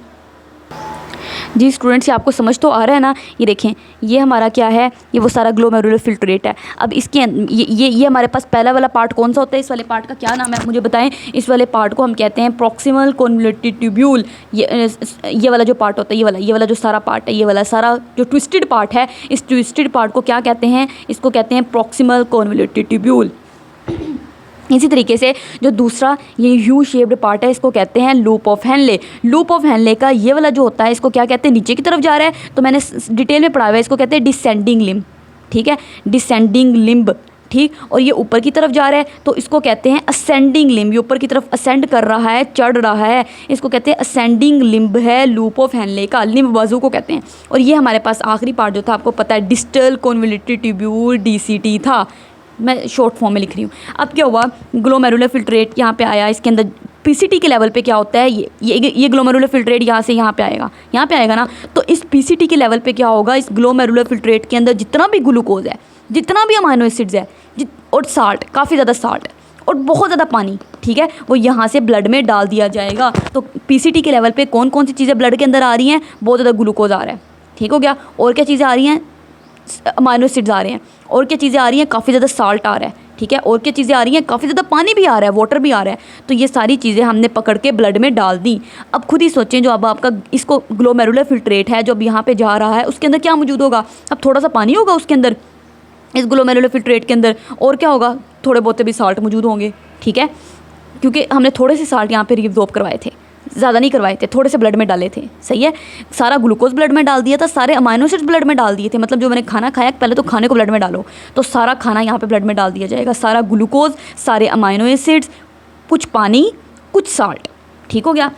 जी स्टूडेंट्स, ये आपको समझ तो आ रहा है ना। ये देखें, ये हमारा क्या है, ये वो सारा ग्लोमेरुलर फिल्ट्रेट है। अब इसके ये हमारे पास पहला वाला पार्ट कौन सा होता है, इस वाले पार्ट का क्या नाम है, मुझे बताएं। इस वाले पार्ट को हम कहते हैं प्रॉक्सिमल कन्वोल्यूटेड ट्यूब्यूल। ये वाला जो पार्ट होता है, ये वाला जो सारा पार्ट है, ये वाला सारा जो ट्विस्टेड पार्ट है, इस ट्विस्टेड पार्ट को क्या कहते हैं, इसको कहते हैं प्रॉक्सिमल कन्वोल्यूटेड ट्यूब्यूल। इसी तरीके से जो दूसरा ये यू शेप्ड पार्ट है, इसको कहते हैं loop of Henle. Loop of Henle का ये वाला जो होता है, इसको क्या कहते हैं, नीचे की तरफ जा रहा है, तो मैंने डिटेल में पढ़ा हुआ है, इसको कहते हैं डिसेंडिंग लिम्ब। ठीक है, डिसेंडिंग लिम्ब। ठीक, और ये ऊपर की तरफ जा रहा है, तो इसको कहते हैं असेंडिंग लिम्ब। ये ऊपर की तरफ असेंड कर रहा है, चढ़ रहा है, इसको कहते हैं असेंडिंग लिम्ब है लूप ऑफ हेनले का, लिम्ब बाजू को कहते हैं। और ये हमारे पास आखिरी पार्ट जो था, आपको पता है डिस्टल कन्वोल्यूटेड ट्यूब्यूल, DCT था। मैं शॉर्ट फॉर्म में लिख रही हूँ। अब क्या हुआ, ग्लोमेरुलर फिल्ट्रेट यहाँ पे आया, इसके अंदर PCT के लेवल पे क्या होता है, ये ग्लोमेरुलर फिल्ट्रेट यहाँ से यहाँ पे आएगा ना। तो इस PCT के लेवल पे क्या होगा, इस ग्लोमेरुलर फिल्ट्रेट के अंदर जितना भी ग्लूकोज है, जितना भी अमाइनो एसिड्स है, और साल्ट, काफ़ी ज़्यादा साल्ट और बहुत ज़्यादा पानी, ठीक है, वो यहाँ से ब्लड में डाल दिया जाएगा। तो PCT के लेवल पे कौन कौन सी चीज़ें ब्लड के अंदर आ रही हैं, बहुत ज़्यादा ग्लूकोज आ रहा है, ठीक हो गया। और क्या चीज़ें आ रही हैं, अमाइनो एसिड्स आ रहे हैं। और क्या चीज़ें आ रही हैं, काफ़ी ज़्यादा साल्ट आ रहा है, ठीक है। और क्या चीज़ें आ रही हैं, काफ़ी ज़्यादा पानी भी आ रहा है, वाटर भी आ रहा है। तो ये सारी चीज़ें हमने पकड़ के ब्लड में डाल दी। अब खुद ही सोचें, जो अब आपका इसको ग्लोमेरुलर फिल्ट्रेट है, जो अब यहाँ पे जा रहा है, उसके अंदर क्या मौजूद होगा, अब थोड़ा सा पानी होगा उसके अंदर, इस ग्लोमेरुलर फिल्ट्रेट के अंदर। और क्या होगा, थोड़े बहुत भी साल्ट मौजूद होंगे, ठीक है, क्योंकि हमने थोड़े से साल्ट यहाँ पे रीअब्जॉर्ब करवाए थे, ज़्यादा नहीं करवाए थे, थोड़े से ब्लड में डाले थे, सही है। सारा ग्लूकोज ब्लड में डाल दिया था, सारे अमाइनो एसिड्स ब्लड में डाल दिए थे। मतलब जो मैंने खाना खाया, पहले तो खाने को ब्लड में डालो, तो सारा खाना यहाँ पे ब्लड में डाल दिया जाएगा, सारा ग्लूकोज, सारे अमाइनो एसिड्स, कुछ पानी, कुछ साल्ट, ठीक हो गया।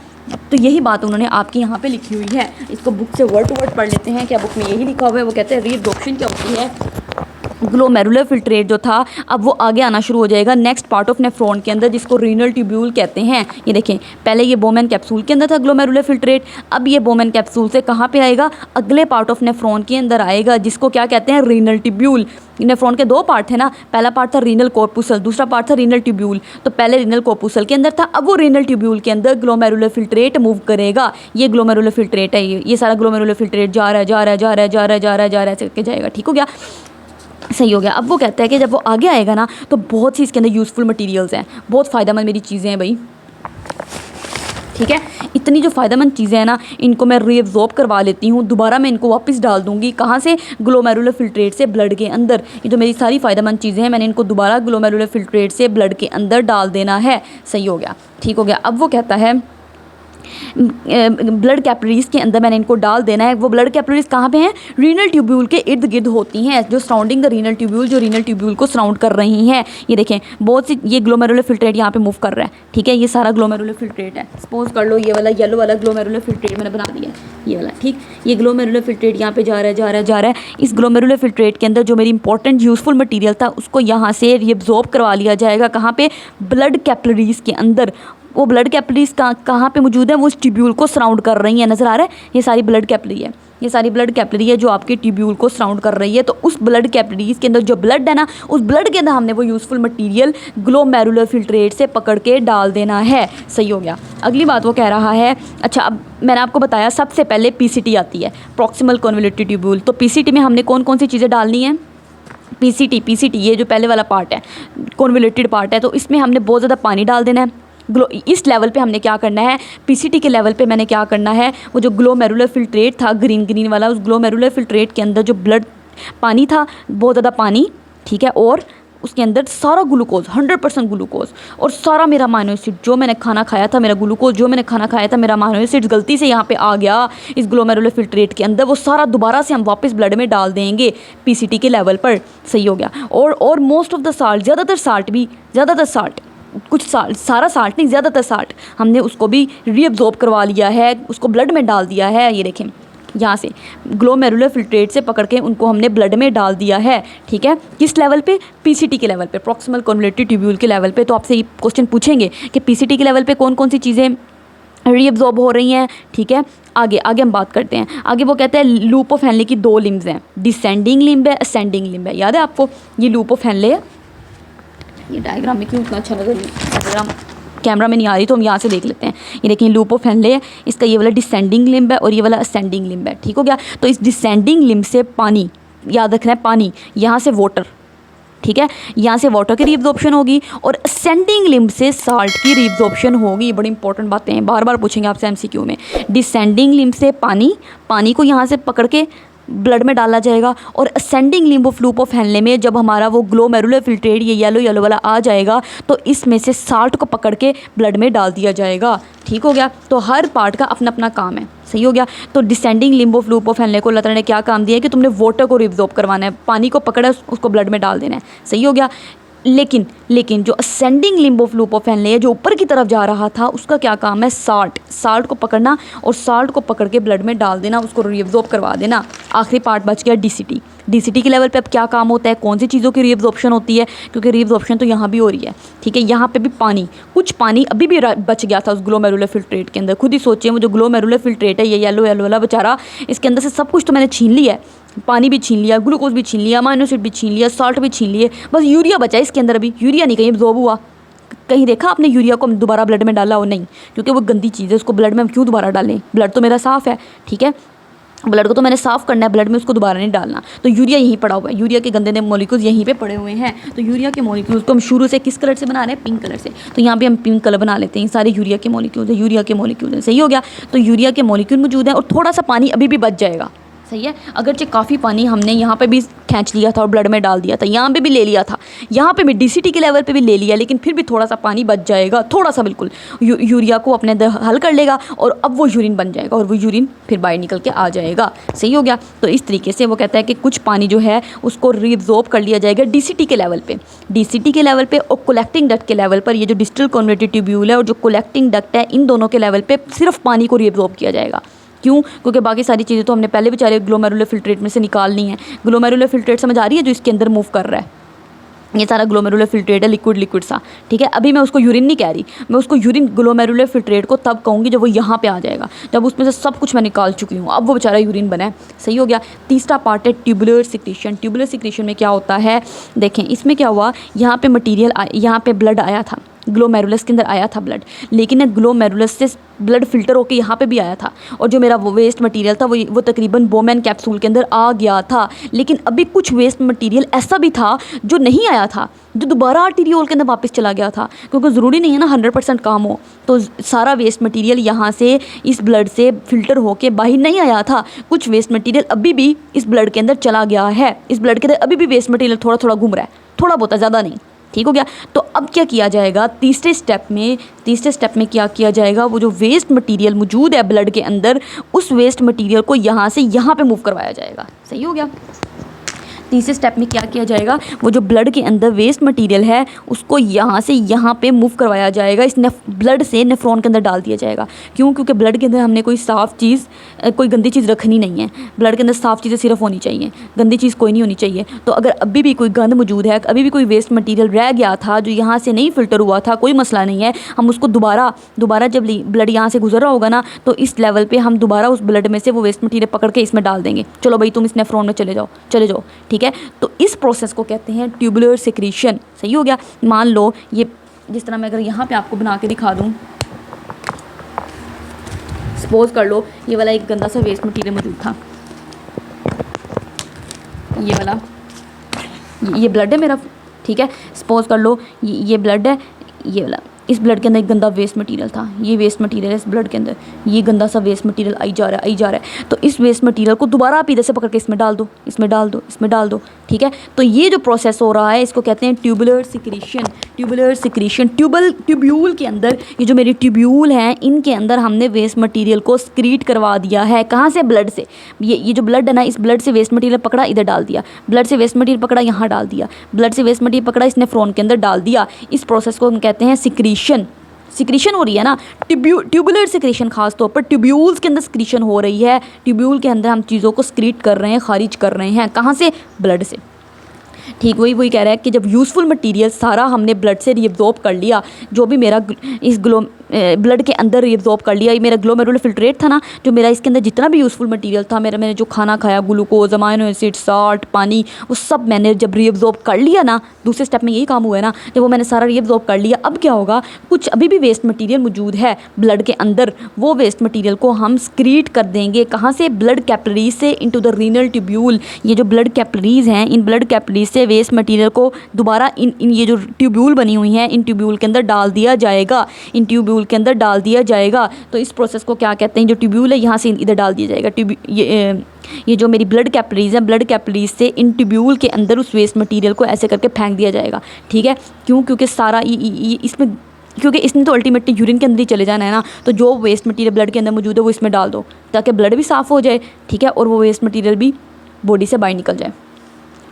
तो यही बात उन्होंने आपकी यहाँ पे लिखी हुई है। इसको बुक से वर्ड टू वर्ड पढ़ लेते हैं। क्या बुक में यही लिखा हुआ है, वो कहते हैं रीअब्जॉर्प्शन क्या होती है, ग्लोमेरुलर फिल्ट्रेट जो था, अब वो आगे आना शुरू हो जाएगा नेक्स्ट पार्ट ऑफ नेफ्रॉन के अंदर, जिसको रीनल ट्यूब्यूल कहते हैं। ये देखें, पहले ये बोमेन कैप्सूल के अंदर था ग्लोमेरुलर फिल्ट्रेट, अब ये बोमेन कैप्सूल से कहाँ पे आएगा, अगले पार्ट ऑफ नेफ्रॉन के अंदर आएगा, जिसको क्या कहते हैं, रीनल ट्यूब्यूल। नेफ्रॉन के दो पार्ट थे ना, पहला पार्ट था रीनल कॉर्पुसल, दूसरा पार्ट था रीनल ट्यूब्यूल। तो पहले रीनल कॉर्पुसल के अंदर था, अब वो रीनल ट्यूब्यूल के अंदर ग्लोमेरुलर फिल्ट्रेट मूव करेगा। ये ग्लोमेरुलर फिल्ट्रेट है, ये सारा ग्लोमेरुलर फिल्ट्रेट जा रहा है, करके जाएगा, ठीक हो गया, सही हो गया। अब वो कहता है कि जब वो आगे आएगा ना, तो बहुत सी इसके अंदर यूज़फुल मटेरियल्स हैं, बहुत फ़ायदेमंद मेरी चीज़ें हैं भाई, ठीक है। इतनी जो फ़ायदेमंद चीज़ें हैं ना, इनको मैं रीअब्जॉर्ब करवा लेती हूँ, दोबारा मैं इनको वापस डाल दूँगी, कहाँ से, ग्लोमेरुलर फिल्ट्रेट से ब्लड के अंदर। ये जो मेरी सारी फ़ायदेमंद चीज़ें हैं, मैंने इनको दोबारा ग्लोमेरुलर फिल्ट्रेट से ब्लड के अंदर डाल देना है, सही हो गया, ठीक हो गया। अब वो कहता है ब्लड कैपिलरीज़ के अंदर मैंने इनको डाल देना है। वो ब्लड कैपिलरीज़ कहाँ पे हैं, रीनल ट्यूब्यूल के इर्द गिर्द होती हैं, जो सराउंडिंग द रीनल ट्यूब्यूल, जो रीनल ट्यूब्यूल को सराउंड कर रही हैं। ये देखें, बहुत सी ये ग्लोमेरुलर फिल्ट्रेट यहाँ पे मूव कर रहा है, ठीक है, ये सारा ग्लोमेरुलर फिल्ट्रेट है। सपोज कर लो ये वाला येलो वाला ग्लोमेरुलर फिल्ट्रेट मैंने बना दिया, ये वाला, ठीक, ये ग्लोमेरुलर फिल्ट्रेट यहाँ पे जा रहा है। इस ग्लोमेरुलर फिल्ट्रेट के अंदर जो मेरी इंपॉर्टेंट यूजफुल मटीरियल था, उसको यहाँ से रीअब्जॉर्ब करवा लिया जाएगा, कहाँ पे, ब्लड कैपिलरीज़ के अंदर। वो ब्लड कैपिलरीज़ कहाँ पे मौजूद है, वो इस ट्यूब्यूल को सराउंड कर रही है, नज़र आ रहा है, ये सारी ब्लड कैपिलरी है, ये सारी ब्लड कैपिलरी है जो आपके ट्यूब्यूल को सराउंड कर रही है। तो उस ब्लड कैपिलरीज़ के अंदर जो ब्लड है ना, उस ब्लड के अंदर हमने वो यूज़फुल मटेरियल ग्लोमेरुलर फिल्ट्रेट से पकड़ के डाल देना है, सही हो गया। अगली बात वो कह रहा है, अच्छा अब मैंने आपको बताया सबसे पहले PCT आती है, प्रॉक्सिमल कन्वोल्यूटेड ट्यूब्यूल। तो PCT में हमने कौन कौन सी चीज़ें डालनी है, PCT ये जो पहले वाला पार्ट है, कन्वोल्यूटेड पार्ट है, तो इसमें हमने बहुत ज़्यादा पानी डाल देना है। इस लेवल पे हमने क्या करना है, PCT के लेवल पे मैंने क्या करना है, वो जो ग्लोमेरुलर फिल्ट्रेट था ग्रीन वाला, उस ग्लोमेरुलर फिल्ट्रेट के अंदर जो ब्लड पानी था, बहुत ज़्यादा पानी, ठीक है, और उसके अंदर सारा ग्लूकोज, 100% ग्लूकोज, और सारा मेरा अमाइनो एसिड जो मैंने खाना खाया था, मेरा ग्लूकोज जो मैंने खाना खाया था, मेरा अमाइनो एसिड गलती से यहाँ पे आ गया इस ग्लोमेरुलर फिल्ट्रेट के अंदर, वो सारा दोबारा से हम वापस ब्लड में डाल देंगे PCT के लेवल पर, सही हो गया। और मोस्ट ऑफ द साल्ट, ज़्यादातर साल्ट कुछ सारा साल्ट नहीं, ज़्यादातर साल्ट हमने उसको भी रीअब्जॉर्ब करवा लिया है, उसको ब्लड में डाल दिया है। ये देखें यहाँ से ग्लोमेरुलर फिल्ट्रेट से पकड़ के उनको हमने ब्लड में डाल दिया है, ठीक है। किस लेवल पे? पीसीटी के लेवल पे, प्रॉक्सिमल कन्वोल्यूटिव ट्यूब्यूल के लेवल पे। तो आपसे ये क्वेश्चन पूछेंगे कि पीसीटी के लेवल पे कौन कौन सी चीज़ें रीअब्जॉर्ब हो रही हैं, ठीक है। आगे हम बात करते हैं। आगे वो कहते हैं लूप ऑफ हेनले की 2 लिम्स हैं, डिसेंडिंग लिम्ब है, असेंडिंग लिम्ब है। याद है आपको ये लूप ऑफ हेनले है। ये डायग्राम में क्यों इतना अच्छा लग रहा है, डायग्राम कैमरा में नहीं आ रही तो हम यहाँ से देख लेते हैं। ये देखिए लूप ऑफ हेनले है, इसका ये वाला डिसेंडिंग लिम्ब है और ये वाला असेंडिंग लिम्ब है, ठीक हो गया। तो इस डिसेंडिंग लिम्ब से पानी, याद रखना है पानी, यहाँ से वाटर, ठीक है, यहाँ से वाटर की रीअब्जॉर्प्शन होगी और असेंडिंग लिम्ब से साल्ट की रीअब्जॉर्प्शन होगी। बड़ी इंपॉर्टेंट बातें हैं, बार बार पूछेंगे आपसे एमसीक्यू में। डिसेंडिंग लिम्ब से पानी को यहाँ से पकड़ के ब्लड में डाला जाएगा और ascending limb of loop of Henle में जब हमारा वो ग्लोमेरुलर फिल्ट्रेट ये येलो वाला आ जाएगा तो इसमें से साल्ट को पकड़ के ब्लड में डाल दिया जाएगा, ठीक हो गया। तो हर पार्ट का अपना अपना काम है, सही हो गया। तो descending limb of loop of Henle को अल्लाह ताला ने क्या काम दिया है कि तुमने वाटर को रिब्जॉर्ब करवाना है, पानी को पकड़ा उसको ब्लड में डाल देना है, सही हो गया। लेकिन जो ascending limb of loop of Henle है, जो ऊपर की तरफ जा रहा था, उसका क्या काम है? साल्ट को पकड़ना और साल्ट को पकड़ के ब्लड में डाल देना, उसको रीअब्जॉर्ब करवा देना। आखिरी पार्ट बच गया डीसीटी के लेवल पे। अब क्या काम होता है, कौन सी चीज़ों की रीअब्जॉर्प्शन होती है, क्योंकि रीअब्जॉर्प्शन तो यहाँ भी हो रही है, ठीक है। यहाँ पे भी कुछ पानी अभी भी बच गया था उस ग्लोमेरुलर फिल्ट्रेट के अंदर। खुद ही सोचिए वो जो ग्लोमेरुलर फिल्ट्रेट है ये येलो वाला बेचारा, इसके अंदर से सब कुछ तो मैंने छीन लिया है, पानी भी छीन लिया, ग्लूकोज भी छीन लिया, अमाइनो एसिड भी छीन लिया, साल्ट भी छीन लिए, बस यूरिया बचा है इसके अंदर। अभी यूरिया नहीं कहीं एब्जॉर्ब हुआ, कहीं देखा आपने यूरिया को दोबारा ब्लड में डाला हो? नहीं, क्योंकि वो गंदी चीज़ है, उसको ब्लड में हम क्यों दोबारा डालें? ब्लड तो मेरा साफ़ है, ठीक है, ब्लड को तो मैंने साफ़ करना है, ब्लड में उसको दोबारा नहीं डालना। तो यूरिया यहीं पड़ा हुआ है, यूरिया के गंदे मॉलिक्यूल्स यहीं पे पड़े हुए हैं। तो यूरिया के मॉलिक्यूल्स को हम शुरू से किस कलर से बना रहे हैं? पिंक कलर से। तो यहाँ पे हम पिंक कलर बना लेते हैं, सारे यूरिया के मॉलिक्यूल्स है, यूरिया के मॉलिक्यूल्स हैं, सही हो गया। तो यूरिया के मॉलिक्यूल मौजूद है और थोड़ा सा पानी अभी भी बच जाएगा, सही है। अगरचे काफ़ी पानी हमने यहाँ पे भी खींच लिया था और ब्लड में डाल दिया था, यहाँ पे भी ले लिया था, यहाँ पे भी डीसीटी के लेवल पे भी ले लिया, लेकिन फिर भी थोड़ा सा पानी बच जाएगा, थोड़ा सा बिल्कुल। यूरिया को अपने अंदर हल कर लेगा और अब वो यूरिन बन जाएगा और वो यूरिन फिर बाहर निकल के आ जाएगा, सही हो गया। तो इस तरीके से वो कहता है कि कुछ पानी जो है उसको रीअब्जॉर्ब कर लिया जाएगा डीसीटी के लेवल पे, डीसीटी के लेवल पे और कलेक्टिंग डक्ट के लेवल पर। ये जो डिस्टल कन्वोल्यूटिव ट्यूब्यूल है और जो कलेक्टिंग डक्ट है, इन दोनों के लेवल पे सिर्फ पानी को रीअब्जॉर्ब किया जाएगा। क्यों? क्योंकि बाकी सारी चीज़ें तो हमने पहले बेचारे ग्लोमेरुलर फिल्ट्रेट में से निकालनी है। ग्लोमेरुलर फिल्ट्रेट समझ आ रही है, जो इसके अंदर मूव कर रहा है, ये सारा ग्लोमेरुलर फिल्ट्रेट है, लिक्विड सा, ठीक है। अभी मैं उसको यूरिन नहीं कह रही, मैं उसको यूरिन ग्लोमेरुलर फिल्ट्रेट को तब कहूँगी जब वो यहाँ पे आ जाएगा, जब उसमें से सब कुछ मैं निकाल चुकी हूँ, अब वो बेचारा यूरिन बना है, सही हो गया। तीसरा पार्ट है ट्यूबुलर सिक्रीशन। ट्यूबुलर सिक्रीशन में क्या होता है, देखें इसमें क्या हुआ, यहाँ पे मटीरियल, यहाँ पे ब्लड आया था, ग्लोमेरुलस के अंदर आया था ब्लड, लेकिन ग्लोमेरुलस से ब्लड फिल्टर होकर यहाँ पे भी आया था और जो मेरा वो वेस्ट मटेरियल था वो तकरीबन बोमैन कैप्सूल के अंदर आ गया था। लेकिन अभी कुछ वेस्ट मटेरियल ऐसा भी था जो नहीं आया था, जो दोबारा आर्टीरियोल के अंदर वापस चला गया था, क्योंकि ज़रूरी नहीं है ना 100% काम हो। तो सारा वेस्ट मटेरियल यहाँ से इस ब्लड से फिल्टर होकर बाहर नहीं आया था, कुछ वेस्ट मटेरियल अभी भी इस ब्लड के अंदर चला गया है, इस ब्लड के अंदर अभी भी वेस्ट मटेरियल थोड़ा थोड़ा घूम रहा है, थोड़ा बहुत, ज़्यादा नहीं, ठीक हो गया। तो अब क्या किया जाएगा, तीसरे स्टेप में क्या किया जाएगा, वो जो वेस्ट मटेरियल मौजूद है ब्लड के अंदर, उस वेस्ट मटेरियल को यहाँ से यहाँ पे मूव करवाया जाएगा, सही हो गया। तीसरे स्टेप में क्या किया जाएगा, वो जो ब्लड के अंदर वेस्ट मटेरियल है उसको यहाँ से यहाँ पे मूव करवाया जाएगा, इस ब्लड से नेफ्रॉन के अंदर डाल दिया जाएगा। क्यों? क्योंकि ब्लड के अंदर हमने कोई साफ़ चीज़, कोई गंदी चीज़ रखनी नहीं है, ब्लड के अंदर साफ़ चीज़ें सिर्फ होनी चाहिए, गंदी चीज़ कोई नहीं होनी चाहिए। तो अगर अभी भी कोई गंद मौजूद है, अभी भी कोई वेस्ट मटीरियल रह गया था जो यहाँ से नहीं फ़िल्टर हुआ था, कोई मसला नहीं है, हम उसको दोबारा जब ब्लड यहाँ से गुजर रहा होगा ना, तो इस लेवल पर हम दोबारा उस ब्लड में से वो वेस्ट मटीरियल पकड़ के इसमें डाल देंगे, चलो भाई तुम इस नेफ्रॉन में चले जाओ, ठीक है। तो इस प्रोसेस को कहते हैं ट्यूबुलर सिक्रीशन, सही हो गया। मान लो ये जिस तरह मैं अगर यहाँ पे आपको बना के दिखा दूँ, सपोज कर लो ये वाला एक गंदा सा वेस्ट मटीरियल मौजूद था, ये वाला, ये ब्लड है मेरा, ठीक है। सपोज कर लो ये ब्लड है, ये वाला, इस ब्लड के अंदर एक गंदा वेस्ट मटेरियल था, ये वेस्ट मटेरियल है इस ब्लड के अंदर, ये गंदा सा वेस्ट मटेरियल आई जा रहा है आई जा रहा है। तो इस वेस्ट मटेरियल को दोबारा आप इधर से पकड़ के इसमें डाल दो, इसमें डाल दो, इसमें डाल दो, ठीक है। तो ये जो प्रोसेस हो रहा है इसको कहते हैं tubular secretion. Tubular secretion, tubule के अंदर, ये जो मेरी ट्यूब्यूल हैं इनके अंदर हमने वेस्ट मटेरियल को स्क्रीट करवा दिया है। कहाँ से? ब्लड से। ये जो ब्लड है ना, इस ब्लड से वेस्ट मटेरियल पकड़ा, इधर डाल दिया, ब्लड से वेस्ट मटेरियल पकड़ा, यहाँ डाल दिया, ब्लड से वेस्ट मटेरियल पकड़ा, इस नेफ्रॉन के अंदर डाल दिया। इस प्रोसेस को हम कहते हैं सिक्रीशन। सिक्रीशन हो रही है ना, ट्यूबुलर सिक्रीशन, खास तौर पर ट्यूब्यूल्स के अंदर सिक्रीशन हो रही है। ट्यूब्यूल के अंदर हम चीज़ों को स्क्रीट कर रहे हैं, खारिज कर रहे हैं। कहाँ से? ब्लड से। ठीक वही कह रहा है कि जब यूज़फुल मटेरियल सारा हमने ब्लड से रीअब्जॉर्ब कर लिया, जो भी मेरा इस ब्लड के अंदर रीअब्जॉर्ब कर लिया, ये मेरा ग्लोमेरुलर फिल्ट्रेट था ना, जो मेरा इसके अंदर जितना भी यूज़फुल मटेरियल था, मैंने जो खाना खाया, ग्लूकोज, अमाइनो एसिड, साल्ट, पानी, वो सब मैंने जब रीअब्जॉर्ब कर लिया ना, दूसरे स्टेप में यही काम हुआ है ना, जब वो मैंने सारा रीअब्जॉर्ब कर लिया, अब क्या होगा? कुछ अभी भी वेस्ट मटीरियल मौजूद है ब्लड के अंदर, वो वेस्ट मटीरियल को हम स्क्रीट कर देंगे। कहाँ से? ब्लड कैपिलरीज से इनटू द रीनल ट्यूब्यूल। ये जो ब्लड कैपिलरीज हैं, इन ब्लड कैपिलरीज से वेस्ट मटीरियल को दोबारा इन ये जो ट्यूब्यूल बनी हुई हैं, इन ट्यूब्यूल के अंदर डाल दिया जाएगा, इन ट्यूब्यूल के अंदर डाल दिया जाएगा। तो इस प्रोसेस को क्या कहते हैं? जो ट्यूब्यूल है यहाँ से इधर डाल दिया जाएगा। ये जो मेरी ब्लड कैपिलरीज है, ब्लड कैपिलरीज से इन ट्यूब्यूल के अंदर उस वेस्ट मटेरियल को ऐसे करके फेंक दिया जाएगा, ठीक है। क्योंकि सारा इसमें, क्योंकि इसने तो अल्टीमेटली यूरिन के अंदर ही चले जाना है ना, तो जो वेस्ट मटेरियल ब्लड के अंदर मौजूद है वो इसमें डाल दो, ताकि ब्लड भी साफ़ हो जाए, ठीक है, और वो वेस्ट मटेरियल भी बॉडी से बाहर निकल जाए।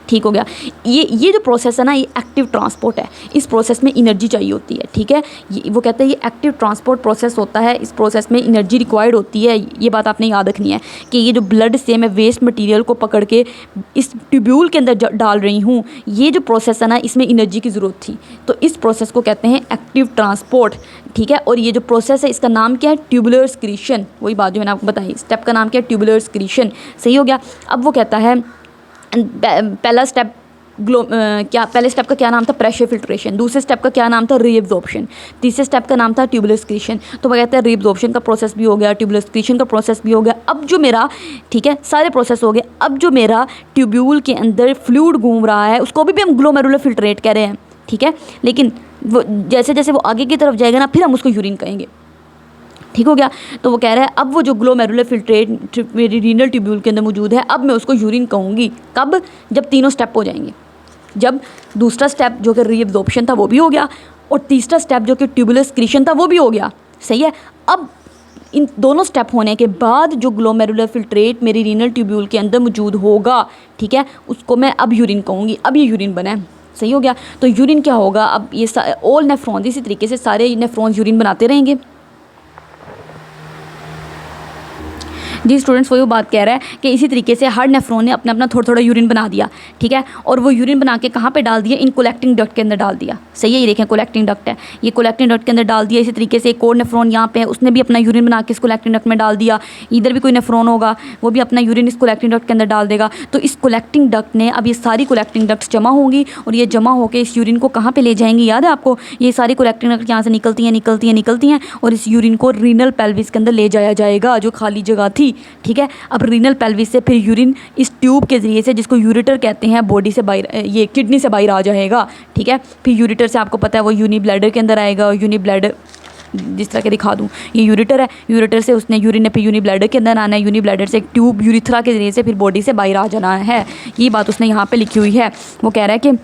ठीक हो गया। ये जो प्रोसेस है ना, ये एक्टिव ट्रांसपोर्ट है। इस प्रोसेस में एनर्जी चाहिए होती है, ठीक है। वो कहते हैं ये एक्टिव ट्रांसपोर्ट प्रोसेस होता है, इस प्रोसेस में एनर्जी रिक्वायर्ड होती है। ये बात आपने याद रखनी है कि ये जो ब्लड से मैं वेस्ट मटेरियल को पकड़ के इस ट्यूब्यूल के अंदर डाल रही हूँ, ये जो प्रोसेस है ना, इसमें एनर्जी की ज़रूरत थी। तो इस प्रोसेस को कहते हैं एक्टिव ट्रांसपोर्ट, ठीक है। और ये जो प्रोसेस है इसका नाम क्या है? Tubular secretion. वही बात जो मैंने आपको बताई, स्टेप का नाम क्या है? Tubular secretion. सही हो गया। अब वो कहता है पहला स्टेप पहले स्टेप का क्या नाम था? Pressure filtration. दूसरे स्टेप का क्या नाम था? रीअब्जॉर्प्शन। तीसरे स्टेप का नाम था ट्यूबुलर सिक्रीशन। तो वो कहते हैं रीअब्जॉर्प्शन का प्रोसेस भी हो गया, ट्यूबुलर सिक्रीशन का प्रोसेस भी हो गया। अब जो मेरा, ठीक है, सारे प्रोसेस हो गए। अब जो मेरा ट्यूब्यूल के अंदर फ्लूइड घूम रहा है, उसको भी हम ग्लोमेरुलर फिल्ट्रेट कह रहे हैं, ठीक है। लेकिन वो जैसे जैसे वो आगे की तरफ जाएगा ना, फिर हम उसको यूरिन कहेंगे। ठीक हो गया। तो वो कह रहा है अब वो जो ग्लोमेरुलर फिल्ट्रेट मेरी रीनल ट्यूब्यूल के अंदर मौजूद है, अब मैं उसको यूरिन कहूँगी। कब? जब तीनों स्टेप हो जाएंगे। जब दूसरा स्टेप जो कि रीअब्जॉर्प्शन था वो भी हो गया, और तीसरा स्टेप जो कि ट्यूबुलर सिक्रीशन था वो भी हो गया। सही है। अब इन दोनों स्टेप होने के बाद जो ग्लोमेरुलर फिल्ट्रेट मेरी रीनल ट्यूब्यूल के अंदर मौजूद होगा, ठीक है, उसको मैं अब यूरिन कहूँगी। अब ये यूरिन बना है। सही हो गया। तो यूरिन क्या होगा? अब ये ऑल नेफ्रॉन्स, इसी तरीके से सारे नेफ्रॉन्स यूरिन बनाते रहेंगे। जी स्टूडेंट्स, वही बात कह रहा है कि इसी तरीके से हर नेफ्रॉन ने अपना अपना थोड़ा थोड़ा यूरिन बना दिया, ठीक है। और वो यूरिन बना के कहाँ पे डाल दिया? इन कोलेक्टिंग डक्ट के अंदर डाल दिया। सही है। ये देखें कोलेक्टिंग डक्ट है, ये कोलेक्टिंग डक्ट के अंदर डाल दिया। इसी तरीके से एक और नेफ्रॉन यहाँ पे है, उसने भी अपना यूरिन बना के इस कोलेक्टिंग डक्ट में डाल दिया। इधर भी कोई नेफ्रॉन होगा, वो भी अपना यूरिन इस कोलेक्टिंग डक्ट के अंदर डाल देगा। तो इस कोलेक्टिंग डक्ट ने, अब ये सारी कोलेक्टिंग डक्ट्स जमा होंगी और ये जमा होकर इस यूरिन को कहाँ पर ले जाएंगी? याद है आपको? ये सारी कोलेक्टिंग डक्ट यहाँ से निकलती हैं और इस यूरिन को रीनल पेल्विस के अंदर ले जाया जाएगा, जो खाली जगह थी, ठीक है। अब रीनल पेल्विस से फिर यूरिन इस ट्यूब के ज़रिए से, जिसको यूरेटर कहते हैं, बॉडी से बाहर, ये किडनी से बाहर आ जाएगा, ठीक है। फिर यूरेटर से आपको पता है वो यूनी ब्लैडर के अंदर आएगा। यूनी ब्लैडर जिस तरह के दिखा दूँ, ये यूरेटर है, यूरेटर से उसने यूरिन ने फिर यूनी ब्लैडर के अंदर आना है, यूनी ब्लैडर से एक ट्यूब यूरिथ्रा के ज़रिए से फिर बॉडी से बाहर आ जाना है। ये बात उसने यहाँ पर लिखी हुई है। वो कह रहा है कि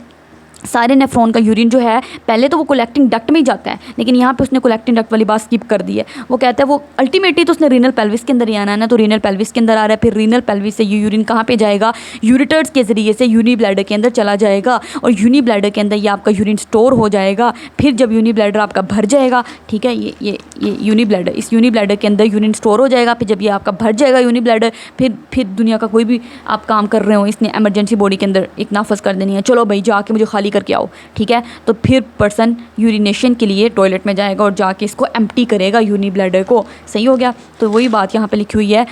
सारे नेफ्रॉन का यूरिन जो है पहले तो वो कोलेक्टिंग डक्ट में ही जाता है, लेकिन यहाँ पे उसने कोलेक्टिंग डक्ट वाली बात स्किप कर दी है। वो कहता है वो अल्टीमेटली तो उसने रीनल पेल्विस के अंदर ही आना है ना, तो रीनल पेल्विस के अंदर आ रहा है। फिर रीनल पेल्विस से ये यूरिन कहाँ पे जाएगा? यूरेटर्स के ज़रिए से यूनी ब्लैडर के अंदर चला जाएगा, और यूनी ब्लैडर के अंदर ये आपका यूरिन स्टोर हो जाएगा। फिर जब यूनी ब्लैडर आपका भर जाएगा, ठीक है, ये यूनी ब्लैडर, इस यूनी ब्लैडर के अंदर यूरिन स्टोर हो जाएगा। फिर जब ये आपका भर जाएगा यूनी ब्लैडर, फिर दुनिया का कोई भी आप काम कर रहे हो, इसने एमरजेंसी बॉडी के अंदर एक नाफज कर देनी है, चलो भाई जाके मुझे खाली करके आओ, ठीक है। तो फिर पर्सन यूरिनेशन के लिए टॉयलेट में जाएगा और जाके इसको एम्प्टी करेगा यूनी ब्लैडर को। सही हो गया। तो वही बात यहाँ पे लिखी हुई है,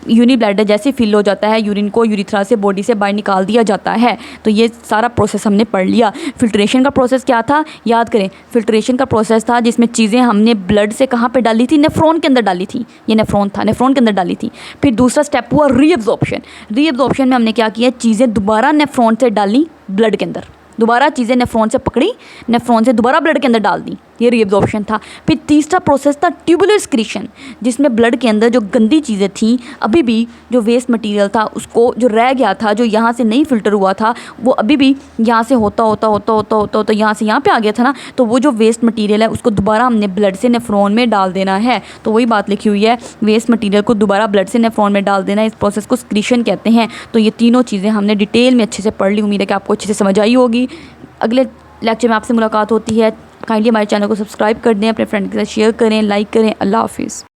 यूनी ब्लैडर जैसे फिल हो जाता है, यूरिन को यूरिथ्रा से बॉडी से बाहर निकाल दिया जाता है। तो ये सारा प्रोसेस हमने पढ़ लिया। फिल्ट्रेशन का प्रोसेस क्या था? याद करें, फिल्ट्रेशन का प्रोसेस था जिसमें चीज़ें हमने ब्लड से कहाँ पे डाली थी? नेफ्रॉन के अंदर डाली थी। ये नेफ्रॉन था, नेफ्रॉन के अंदर डाली थी। फिर दूसरा स्टेप हुआ रीअब्जॉर्प्शन। रीअब्जॉर्प्शन में हमने क्या किया? चीज़ें दोबारा नेफ्रॉन से डाली ब्लड के अंदर, दोबारा चीज़ें नेफ्रॉन से पकड़ी, नेफ्रॉन से दोबारा ब्लड के अंदर डाल दी, ये रीअब्जॉर्प्शन था। फिर तीसरा प्रोसेस था ट्यूबुलर एक्सक्रीशन, जिसमें ब्लड के अंदर जो गंदी चीज़ें थी, अभी भी जो वेस्ट मटेरियल था उसको जो रह गया था, जो यहाँ से नहीं फ़िल्टर हुआ था, वो अभी भी यहाँ से होता यहाँ से यहाँ पे आ गया था ना, तो वो जो वेस्ट मटेरियल है उसको दोबारा हमने ब्लड से नेफ्रॉन में डाल देना है। तो वही बात लिखी हुई है, वेस्ट मटेरियल को दोबारा ब्लड से नेफ्रॉन में डाल देना, इस प्रोसेस को एक्सक्रीशन कहते हैं। तो ये तीनों चीज़ें हमने डिटेल में अच्छे से पढ़ ली, उम्मीद है कि आपको अच्छे से समझ आई होगी। अगले लेक्चर में आपसे मुलाकात होती है। काइंडली हमारे चैनल को सब्सक्राइब कर दें, अपने फ्रेंड के साथ शेयर करें, लाइक करें। अल्लाह हाफिज़।